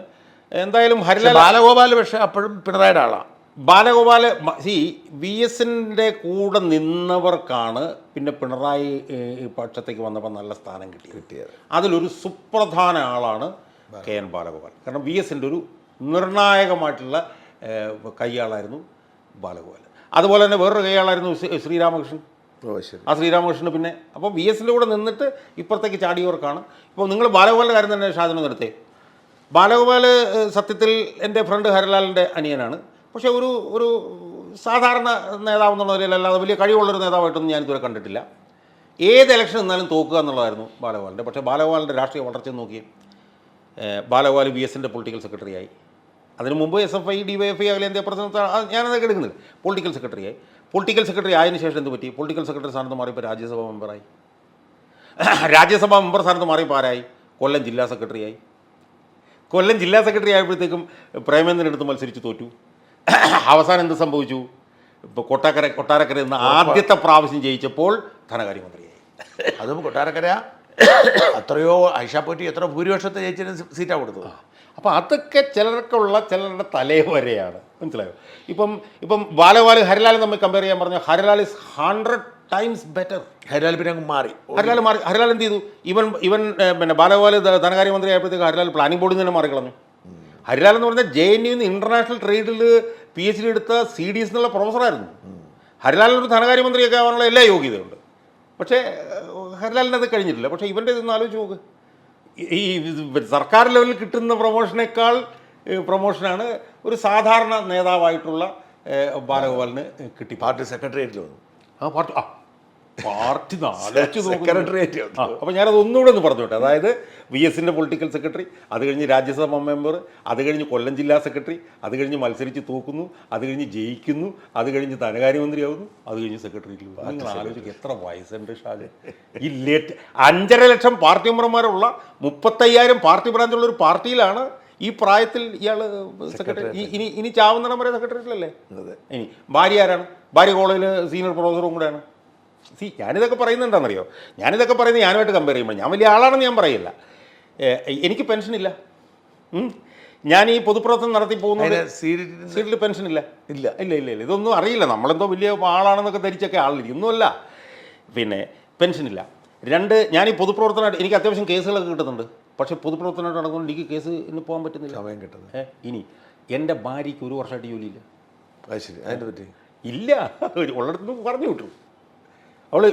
എന്തായാലും ബാലഗോപാൽ പക്ഷേ അപ്പോഴും പിണറായിയുടെ ആളാണ്. ബാലഗോപാൽ VSന്റെ കൂടെ നിന്നവർക്കാണ് പിന്നെ പിണറായി പക്ഷത്തേക്ക് വന്നപ്പോൾ നല്ല സ്ഥാനം കിട്ടിയത്. അതിലൊരു സുപ്രധാന ആളാണ് KN ബാലഗോപാൽ. കാരണം VSന്റെ ഒരു നിർണായകമായിട്ടുള്ള കൈയാളായിരുന്നു ബാലഗോപാൽ. അതുപോലെ തന്നെ വേറൊരു കൈയാളായിരുന്നു ശ്രീരാമകൃഷ്ണൻ. ആ ശ്രീരാമകൃഷ്ണന് പിന്നെ അപ്പോൾ VSന്റെ കൂടെ നിന്നിട്ട് ഇപ്പുറത്തേക്ക് ചാടിയവർക്കാണ്. ഇപ്പോൾ നിങ്ങൾ ബാലഗോപാലിൻ്റെ കാര്യം തന്നെ ഷാജന നിർത്തേ. ബാലഗോപാൽ സത്യത്തിൽ എൻ്റെ ഫ്രണ്ട് ഹരിലാലിൻ്റെ അനിയനാണ്. പക്ഷേ ഒരു സാധാരണ നേതാവെന്നുള്ള നിലയിൽ അല്ലാതെ വലിയ കഴിവുള്ളൊരു നേതാവായിട്ടൊന്നും ഞാനിതുവരെ കണ്ടിട്ടില്ല. ഏത് ഇലക്ഷൻ നിന്നാലും തോക്കുക എന്നുള്ളതായിരുന്നു ബാലഗോപാലിൻ്റെ. പക്ഷേ ബാലഗോപാലിൻ്റെ രാഷ്ട്രീയ വളർച്ച നോക്കി ബാലഗോപാൽ VSന്റെ പൊളിറ്റിക്കൽ സെക്രട്ടറിയായി. അതിന് മുമ്പ് SFI DYFI അഖിലേന്ത്യാ പ്രസിഡന്റ്, ഞാനതൊക്കെ എടുക്കുന്നില്ല. പൊളിറ്റിക്കൽ സെക്രട്ടറി ആയതിനു ശേഷം എന്ത് പറ്റി? പൊളിറ്റിക്കൽ സെക്രട്ടറി സ്ഥാനത്ത് മാറിയപ്പോൾ രാജ്യസഭാ മെമ്പറായി. രാജ്യസഭാ മെമ്പർ സ്ഥാനത്ത് മാറിയപ്പോൾ ആരായി? കൊല്ലം ജില്ലാ സെക്രട്ടറിയായി. കൊല്ലം ജില്ലാ സെക്രട്ടറി ആയപ്പോഴത്തേക്കും പ്രേമേന്ദ്രനടുത്ത് മത്സരിച്ച് തോറ്റു. അവസാനം എന്ത് സംഭവിച്ചു? ഇപ്പോൾ കൊട്ടാരക്കര നിന്ന് ആദ്യത്തെ പ്രാവശ്യം ജയിച്ചപ്പോൾ ധനകാര്യമന്ത്രിയായി. അതും കൊട്ടാരക്കര അത്രയോ ഐഷാപോറ്റി എത്ര ഭൂരിപക്ഷത്തെ ജയിച്ചതിന് സീറ്റാണ് കൊടുത്തത്. അപ്പോൾ അതൊക്കെ ചിലരുടെ തലേ വരെയാണ്, മനസ്സിലായോ? ഇപ്പം ബാലഗോപാൽ ഹരിലാൽ തമ്മിൽ കമ്പയർ ചെയ്യാൻ പറഞ്ഞാൽ Harilal is 100 times better. Harilal പിന്നെ അങ്ങ് മാറി. ഹരിലാൽ എന്ത് ചെയ്തു? ഇവൻ പിന്നെ ബാലഗോപാൽ ധനകാര്യമന്ത്രി ആയപ്പോഴത്തേക്ക് ഹരിലാൽ പ്ലാനിംഗ് ബോർഡിൽ നിന്ന് തന്നെ മാറിക്കളഞ്ഞു. ഹരിലാൽ എന്ന് പറഞ്ഞാൽ JNU ഇൻ്റർനാഷണൽ ട്രേഡിൽ PhD എടുത്ത CDS എന്നുള്ള പ്രൊഫസറായിരുന്നു. ഹരിലാലിനൊരു ധനകാര്യമന്ത്രിയൊക്കെ ആവാനുള്ള എല്ലാ യോഗ്യതയുണ്ട്. പക്ഷേ ഹരിലാലിനത് കഴിഞ്ഞിട്ടില്ല. പക്ഷേ ഇവൻ്റെ ഇതൊന്ന് ആലോചിച്ച് നോക്ക്. ഈ സർക്കാർ ലെവലിൽ കിട്ടുന്ന പ്രൊമോഷനേക്കാൾ പ്രൊമോഷനാണ് ഒരു സാധാരണ നേതാവായിട്ടുള്ള ബാലഗോപാലിന് കിട്ടി. പാർട്ടി സെക്രട്ടേറിയറ്റിൽ വന്നു. Party secretariat. അപ്പോൾ ഞാനത് ഒന്നുകൂടെ ഒന്ന് പറഞ്ഞോട്ടെ. അതായത് VSന്റെ പൊളിറ്റിക്കൽ സെക്രട്ടറി, അത് കഴിഞ്ഞ് രാജ്യസഭാ മെമ്പർ, അത് കഴിഞ്ഞ് കൊല്ലം ജില്ലാ സെക്രട്ടറി, അത് കഴിഞ്ഞ് മത്സരിച്ച് തോക്കുന്നു, അത് കഴിഞ്ഞ് ജയിക്കുന്നു, അത് കഴിഞ്ഞ് ധനകാര്യമന്ത്രിയാവുന്നു, അത് കഴിഞ്ഞ് സെക്രട്ടറിയിൽ. നിങ്ങൾ ആലോചിക്കുക എത്ര വയസ്സുണ്ട് ഷാജ്. ഈ 5.5 ലക്ഷം പാർട്ടി മെമ്പർമാരുള്ള 35,000 പാർട്ടി ബ്രാഞ്ചുള്ള ഒരു പാർട്ടിയിലാണ് ഈ പ്രായത്തിൽ ഇയാൾ സെക്രട്ടറി. ഇനി ചാവുന്നിടം വരെ സെക്രട്ടറിയല്ലേ. ഇനി ഭാര്യ ആരാണ്? ഭാര്യ കോളേജിൽ സീനിയർ പ്രൊഫസറും കൂടെയാണ്. ഞാനിതൊക്കെ പറയുന്നത് എന്താണെന്നറിയോ? ഞാനിതൊക്കെ പറയുന്നത് ഞാനുമായിട്ട് കമ്പയർ ചെയ്യുമ്പോൾ ഞാൻ വലിയ ആളാണെന്ന് ഞാൻ പറയില്ല. എനിക്ക് പെൻഷനില്ല. ഞാൻ ഈ പൊതുപ്രവർത്തനം നടത്തി പോകുന്നത് സീറ്റിൽ പെൻഷനില്ല. ഇല്ല ഇല്ല ഇല്ല ഇല്ല ഇതൊന്നും അറിയില്ല. നമ്മളെന്തോ വലിയ ആളാണെന്നൊക്കെ ധരിച്ചൊക്കെ ആളില്ല. ഒന്നുമല്ല. പിന്നെ പെൻഷനില്ല. 2, ഞാൻ ഈ പൊതുപ്രവർത്തനമായിട്ട് എനിക്ക് അത്യാവശ്യം കേസുകളൊക്കെ കിട്ടുന്നുണ്ട്. പക്ഷേ പൊതുപ്രവർത്തനമായിട്ട് നടക്കുമ്പോൾ എനിക്ക് കേസിന് പോകാൻ പറ്റുന്നില്ല. സമയം കിട്ടുന്നത്. ഇനി എൻ്റെ ഭാര്യയ്ക്ക് 1 വർഷമായിട്ട് ജോലിയില്ല. ശരി, അതിൻ്റെ പറ്റി ഇല്ല. ഉള്ളിടത്തുനിന്ന് പറഞ്ഞു വിട്ടു. അവൾ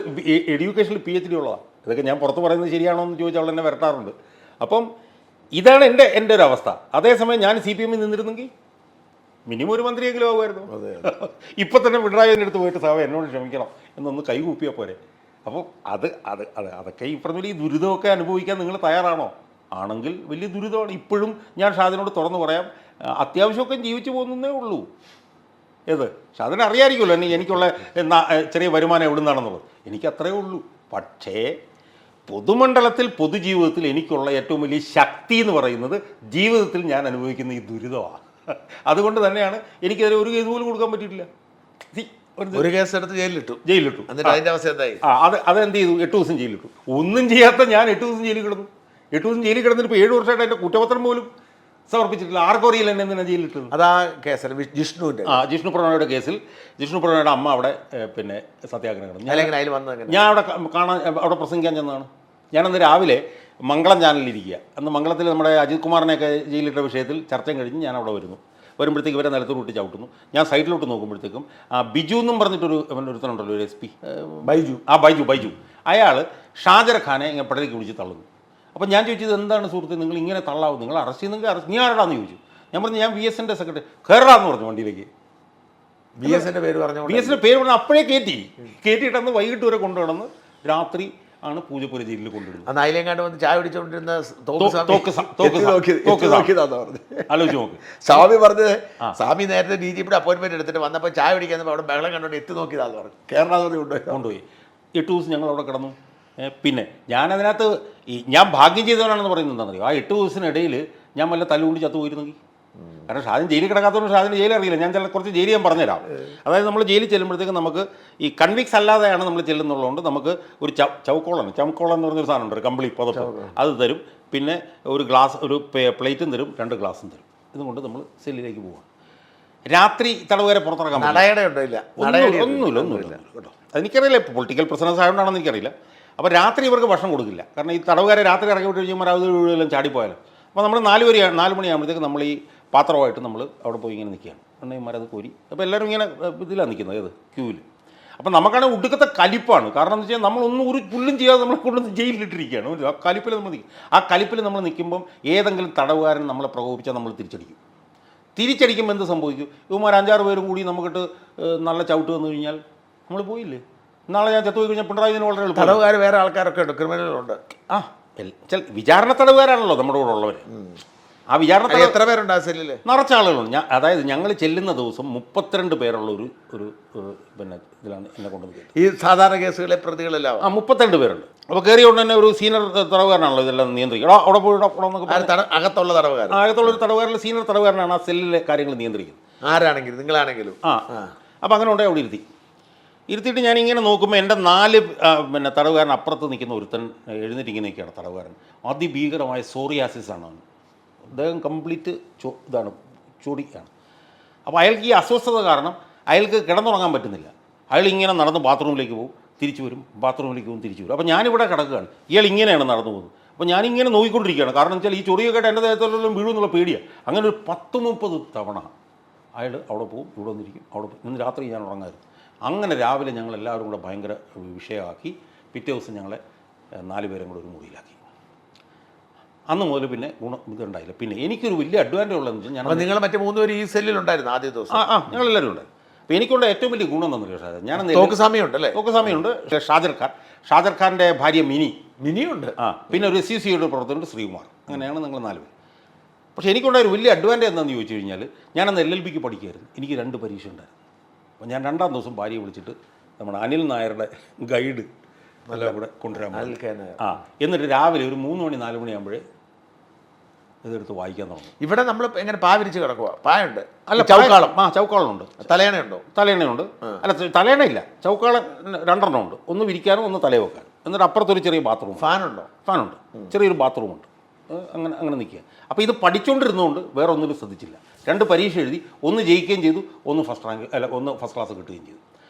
എഡ്യൂക്കേഷനിൽ PhD ഉള്ളതാണ്. ഇതൊക്കെ ഞാൻ പുറത്ത് പറയുന്നത് ശരിയാണോ എന്ന് ചോദിച്ചാൽ അവൾ എന്നെ വരട്ടാറുണ്ട്. അപ്പം ഇതാണ് എൻ്റെ ഒരു അവസ്ഥ. അതേസമയം ഞാൻ CPM നിന്നിരുന്നെങ്കിൽ മിനിമം ഒരു മന്ത്രിയെങ്കിലും ആകുമായിരുന്നു. ഇപ്പം തന്നെ പിണറായിൻ്റെ അടുത്ത് പോയിട്ട് സാവ എന്നോട് ക്ഷമിക്കണം എന്നൊന്ന് കൈകൂപ്പിയാൽ പോരെ. അപ്പോൾ അതൊക്കെ ഈ പറഞ്ഞ ഈ ദുരിതമൊക്കെ അനുഭവിക്കാൻ നിങ്ങൾ തയ്യാറാണോ? ആണെങ്കിൽ വലിയ ദുരിതമാണ്. ഇപ്പോഴും ഞാൻ ഷാദിനോട് തുറന്നു പറയാം, അത്യാവശ്യമൊക്കെ ജീവിച്ചു പോകുന്നതേ ഉള്ളൂ. പക്ഷെ അതിനറിയാമായിരിക്കുമല്ലോ എനിക്കുള്ള ചെറിയ വരുമാനം എവിടെ നിന്നാണെന്നുള്ളത്. എനിക്ക് അത്രയേ ഉള്ളൂ. പക്ഷേ പൊതുമണ്ഡലത്തിൽ പൊതുജീവിതത്തിൽ എനിക്കുള്ള ഏറ്റവും വലിയ ശക്തി എന്ന് പറയുന്നത് ജീവിതത്തിൽ ഞാൻ അനുഭവിക്കുന്ന ഈ ദുരിതമാണ്. അതുകൊണ്ട് തന്നെയാണ് എനിക്കതിൽ ഒരു കേസ് പോലും കൊടുക്കാൻ പറ്റിയിട്ടില്ല. ഒരു കേസ് എടുത്ത് ജയിലിലിട്ടു. അതിൻ്റെ അവസ്ഥ എന്തായി? അതെന്ത് ചെയ്തു? 8 ദിവസം ജയിലിലിട്ടു. ഒന്നും ചെയ്യാത്ത ഞാൻ 8 ദിവസം ജയിലിൽ കിടന്നു. 8 ദിവസം ജയിലിൽ കിടന്നിട്ട് ഇപ്പോൾ 7 വർഷമായിട്ട് എൻ്റെ കുറ്റപത്രം പോലും സമർപ്പിച്ചിട്ടില്ല. ആർക്കും അറിയില്ല എന്നെ എന്തിനാണ് ജയിലിലിട്ടത്. അതാ കേസിൽ ജിഷ്ണു പ്രണോയുടെ കേസിൽ ജിഷ്ണു പ്രണോയുടെ അമ്മ അവിടെ പിന്നെ സത്യാഗ്രഹം കിടന്നു. ഞാൻ അവിടെ പ്രസംഗിക്കാൻ ചെന്നതാണ്. ഞാനന്ന് രാവിലെ മംഗളം ചാനലിലിരിക്കുക. അന്ന് മംഗളത്തിൽ നമ്മുടെ അജിത് കുമാറിനെയൊക്കെ ജയിലിട്ട വിഷയത്തിൽ ചർച്ചയും കഴിഞ്ഞ് ഞാൻ അവിടെ വരുമ്പോഴത്തേക്ക് ഇവരെ നിലത്ത് കൂട്ടി ചവിട്ടുന്നു. ഞാൻ സൈഡിലോട്ട് നോക്കുമ്പോഴത്തേക്കും ബിജു എന്നും പറഞ്ഞിട്ടൊരു ഒരുത്തനുണ്ടല്ലോ, ഒരു SP ബൈജു അയാൾ ഷാജർ ഖാനെ ഇങ്ങനെ പടലേക്ക് വിളിച്ച് തള്ളുന്നു. അപ്പോൾ ഞാൻ ചോദിച്ചത് എന്താണ് സുഹൃത്ത് നിങ്ങൾ ഇങ്ങനെ തള്ളാവും, നിങ്ങൾ അറസ്റ്റ് ചെയ്യുന്നെങ്കിൽ അറസ്റ്റ്, നീ ആരാടാന്ന് ചോദിച്ചു. ഞാൻ പറഞ്ഞു ഞാൻ VSന്റെ സെക്രട്ടറി. കയറാന്ന് പറഞ്ഞു വണ്ടിയിലേക്ക്. VSന്റെ പേര് പറഞ്ഞ അപ്പോഴേ കയറ്റിയിട്ടന്ന് വൈകിട്ട് വരെ കൊണ്ടുപോകണമെന്ന്. രാത്രി ആണ് പൂജപ്പുര ജയിലിൽ കൊണ്ടുവരുന്നത്. നായിലെങ്ങാണ്ട് വന്ന് ചായ പിടിച്ചുകൊണ്ടിരുന്ന ആലോചിച്ച് നോക്ക്. സ്വാമി പറഞ്ഞത് സ്വാമി നേരത്തെ DGPയുടെ അപ്പോയിൻമെന്റ് എടുത്തിട്ട് വന്നപ്പോൾ ചായ പിടിക്കാൻ അവിടെ ബഹളം കണ്ടോണ്ട് എത്തി നോക്കിയതാന്ന് പറഞ്ഞു. കേരളാതോടെ കൊണ്ടുപോയി. 8 ദിവസം ഞങ്ങൾ അവിടെ കിടന്നു. പിന്നെ ഞാനതിനകത്ത് ഞാൻ ഭാഗ്യം ചെയ്തവനാണെന്ന് പറയുന്നത് എന്താണെന്നറിയോ? ആ 8 ദിവസത്തിനിടയിൽ ഞാൻ വല്ല തല്ലുകൂടി ചത്തു പോയിരുന്നെങ്കിൽ. കാരണം ഷാദിൻ ജയിലിൽ കിടക്കാത്തതുകൊണ്ട് ഷാദിന് ജയിലിൽ അറിയില്ല. ഞാൻ കുറച്ച് ജയിലിൽ ഞാൻ പറഞ്ഞുതരാം. അതായത് നമ്മൾ ജയിലിൽ ചെല്ലുമ്പോഴത്തേക്ക് നമുക്ക് ഈ കൺവിക്സ് അല്ലാതെയാണ് നമ്മൾ ചെല്ലുന്നുള്ളതുകൊണ്ട് നമുക്ക് ഒരു ചൗക്കോളം എന്ന് പറഞ്ഞൊരു സാധനമുണ്ട്, ഒരു കമ്പിളി പുതപ്പ്, അത് തരും. പിന്നെ ഒരു പ്ലേറ്റും തരും, 2 ഗ്ലാസും തരും. ഇതുകൊണ്ട് നമ്മൾ സെല്ലിലേക്ക് പോവാം. രാത്രി തടവുകാരെ പുറത്തിറക്കാൻ ഒന്നുമില്ല കേട്ടോ. അതെനിക്കറിയില്ല, പൊളിറ്റിക്കൽ പ്രിസണേഴ്സ് ആയതുകൊണ്ടാണെന്ന് എനിക്കറിയില്ല. അപ്പോൾ രാത്രി ഇവർക്ക് ഭക്ഷണം കൊടുക്കില്ല. കാരണം ഈ തടവുകാരെ രാത്രി ഇറക്കി വിട്ട് കഴിയുമ്പോൾ അത് എല്ലാം ചാടിപ്പോയാലും. അപ്പോൾ നമ്മൾ 4 മണിയാകുമ്പോഴത്തേക്ക് നമ്മൾ ഈ പാത്രമായിട്ട് നമ്മൾ അവിടെ പോയി ഇങ്ങനെ നിൽക്കുകയാണ്. അണ്ണന്മാരത് കോരി. അപ്പോൾ എല്ലാവരും ഇങ്ങനെ ഇതിലാണ് നിൽക്കുന്നത്, ക്യൂവിൽ. അപ്പം നമുക്കാണെങ്കിൽ ഒടുക്കത്തെ കലിപ്പാണ്. കാരണം എന്ന് വെച്ചാൽ നമ്മളൊന്നും ഒരു പുല്ലും ചെയ്യാതെ നമ്മളെ കൊണ്ടുവന്ന് ജയിലിലിട്ടിരിക്കുകയാണ്. ആ കലിപ്പിൽ നമ്മൾ നിൽക്കും. ആ കലിപ്പിൽ നമ്മൾ നിൽക്കുമ്പം ഏതെങ്കിലും തടവുകാരൻ നമ്മളെ പ്രകോപിച്ചാൽ നമ്മൾ തിരിച്ചടിക്കുമ്പോൾ എന്ത് സംഭവിക്കും? ഇവന്മാർ 5-6 പേരും കൂടി നമുക്കിട്ട് നല്ല ചവിട്ട് വന്നു കഴിഞ്ഞാൽ നമ്മൾ പോയില്ലേ. നാളെ ഞാൻ ചത്തുപോയി കഴിഞ്ഞാൽ പിണറായി വളരെ എളുപ്പം. തടവുകാർ വേറെ ആൾക്കാരൊക്കെ ഉണ്ട്, ക്രിമിനലുണ്ട്. വിചാരണ തടവുകാരാണല്ലോ നമ്മുടെ കൂടെ ഉള്ളവർ. ആ വിചാരണ എത്ര പേരുണ്ട് ആ സെല്ലിൽ? നിറച്ച ആളുകളുണ്ട്. അതായത് ഞങ്ങൾ ചെല്ലുന്ന ദിവസം 32 പേരുള്ള ഒരു പിന്നെ ഇതിലാണ് എന്നെ കൊണ്ടുവന്ന്. ഈ സാധാരണ കേസുകളെ പ്രതികളെല്ലാം 32 പേരുണ്ട്. അപ്പോൾ കയറിയോണ്ട് തന്നെ ഒരു സീനിയർ തടവുകാരനാണല്ലോ ഇതെല്ലാം നിയന്ത്രിക്കുക. അവിടെ പോയി അകത്തുള്ള തടവുകാരൻ, അകത്തുള്ള ഒരു തടവുകാരിൽ സീനിയർ തടവുകാരനാണ് ആ സെല്ലിലെ കാര്യങ്ങൾ നിയന്ത്രിക്കുന്നത്. ആരാണെങ്കിലും നിങ്ങളാണെങ്കിലും. അപ്പോൾ അങ്ങനെ ഉണ്ടെങ്കിൽ അവിടെ ഇരുത്തിയിട്ട് ഞാനിങ്ങനെ നോക്കുമ്പോൾ എൻ്റെ 4 പിന്നെ തടവുകാരൻ അപ്പുറത്ത് നിൽക്കുന്ന ഒരുത്തൻ എഴുന്നേറ്റ് ഇങ്ങനെ നിൽക്കുകയാണ്. തടവുകാരൻ അതിഭീകരമായ സോറിയാസിസ് ആണ്. അദ്ദേഹം കംപ്ലീറ്റ് ഇതാണ്, ചൊടിയാണ്. അപ്പോൾ അയാൾക്ക് ഈ അസ്വസ്ഥത കാരണം അയാൾക്ക് കിടന്നുറങ്ങാൻ പറ്റുന്നില്ല. അയാൾ ഇങ്ങനെ നടന്ന് ബാത്റൂമിലേക്ക് പോകും, തിരിച്ചു വരും, ബാത്റൂമിലേക്ക് പോകും, തിരിച്ചു വരും. അപ്പോൾ ഞാനിവിടെ കിടക്കുകയാണ്, ഇയാൾ ഇങ്ങനെയാണ് നടന്നു പോകുന്നത്. അപ്പോൾ ഞാനിങ്ങനെ നോക്കിക്കൊണ്ടിരിക്കുകയാണ്. കാരണം വെച്ചാൽ ഈ ചൊറിയൊക്കെ ആയിട്ട് എൻ്റെ ദേഹത്തോളം വീഴുമെന്നുള്ള പേടിയാണ്. അങ്ങനെ ഒരു 10-30 തവണ അയാൾ അവിടെ പോകും, ഇവിടെ വന്നിരിക്കും, അവിടെ പോകും. ഇന്ന് രാത്രി ഞാൻ ഉറങ്ങായിരുന്നു. അങ്ങനെ രാവിലെ ഞങ്ങൾ എല്ലാവരും കൂടെ ഭയങ്കര വിഷയമാക്കി. പിറ്റേ ദിവസം ഞങ്ങളെ 4 പേരും കൂടെ ഒരു മുറിയിലാക്കി. അന്ന് മുതൽ പിന്നെ ഇതുണ്ടായില്ല. പിന്നെ എനിക്കൊരു വലിയ അഡ്വാൻറ്റേജ് ഉള്ളതെന്ന് വെച്ചാൽ അപ്പോൾ നിങ്ങൾ മറ്റേ 3 പേര് ഈ സെല്ലിലുണ്ടായിരുന്നു ആദ്യ ദിവസം? ഞങ്ങളെല്ലാവരും ഉണ്ട്. അപ്പോൾ എനിക്കുള്ള ഏറ്റവും വലിയ ഗുണം എന്താണെന്ന് ചോദിച്ചാൽ ഞാൻ തോക്കുസ്വാമിയുണ്ട് അല്ലേ? തോക്കുസ്വാമിയുണ്ട്, ഷാജർ ഖാൻ്റെ ഭാര്യ മിനിയുണ്ട്, പിന്നെ ഒരു SCCയുടെ പ്രവർത്തകനുണ്ട് ശ്രീകുമാർ. അങ്ങനെയാണ് നിങ്ങൾ 4 പേര്. പക്ഷേ എനിക്കുണ്ടായ ഒരു വലിയ അഡ്വാൻറ്റേജ് എന്താണെന്ന് ചോദിച്ചു കഴിഞ്ഞാൽ ഞാനന്ന് LLBക്ക് പഠിക്കുകയായിരുന്നു. എനിക്ക് 2 പരീക്ഷ ഉണ്ടായിരുന്നു. അപ്പോൾ ഞാൻ 2ാം ദിവസം ഭാര്യയെ വിളിച്ചിട്ട് നമ്മുടെ അനിൽ നായരുടെ ഗൈഡ് നല്ല കൂടെ കൊണ്ടുവരാൻ എന്നിട്ട് രാവിലെ ഒരു 3 മണി 4 മണിയാകുമ്പോഴേ ഇതെടുത്ത് വായിക്കാൻ തുടങ്ങും. ഇവിടെ നമ്മൾ എങ്ങനെ പാ വിരിച്ച് കിടക്കുക? പായുണ്ട് അല്ല, ചൗക്കാളം. ചൗക്കാളമുണ്ട്. തലയണയുണ്ടോ? തലയണയുണ്ട്. അല്ല, തലയണയില്ല, ചൗക്കാളം 2 ഉണ്ട്. ഒന്ന് വിരിക്കാനും ഒന്ന് തലയെ വെക്കാനും. എന്നിട്ട് അപ്പുറത്തൊരു ചെറിയ ബാത്റൂം. ഫാനുണ്ടോ? ഫാനുണ്ട്, ചെറിയൊരു ബാത്റൂമുണ്ട്. അങ്ങനെ നിൽക്കുക. അപ്പോൾ ഇത് പഠിച്ചുകൊണ്ടിരുന്നതുകൊണ്ട് വേറെ ഒന്നിലും ശ്രദ്ധിച്ചില്ല. 2 പരീക്ഷ എഴുതി, ഒന്ന് ജയിക്കുകയും ചെയ്തു, ഒന്ന് ഫസ്റ്റ് റാങ്ക് ഒന്ന് ഫസ്റ്റ് ക്ലാസ് കിട്ടുകയും ചെയ്തു.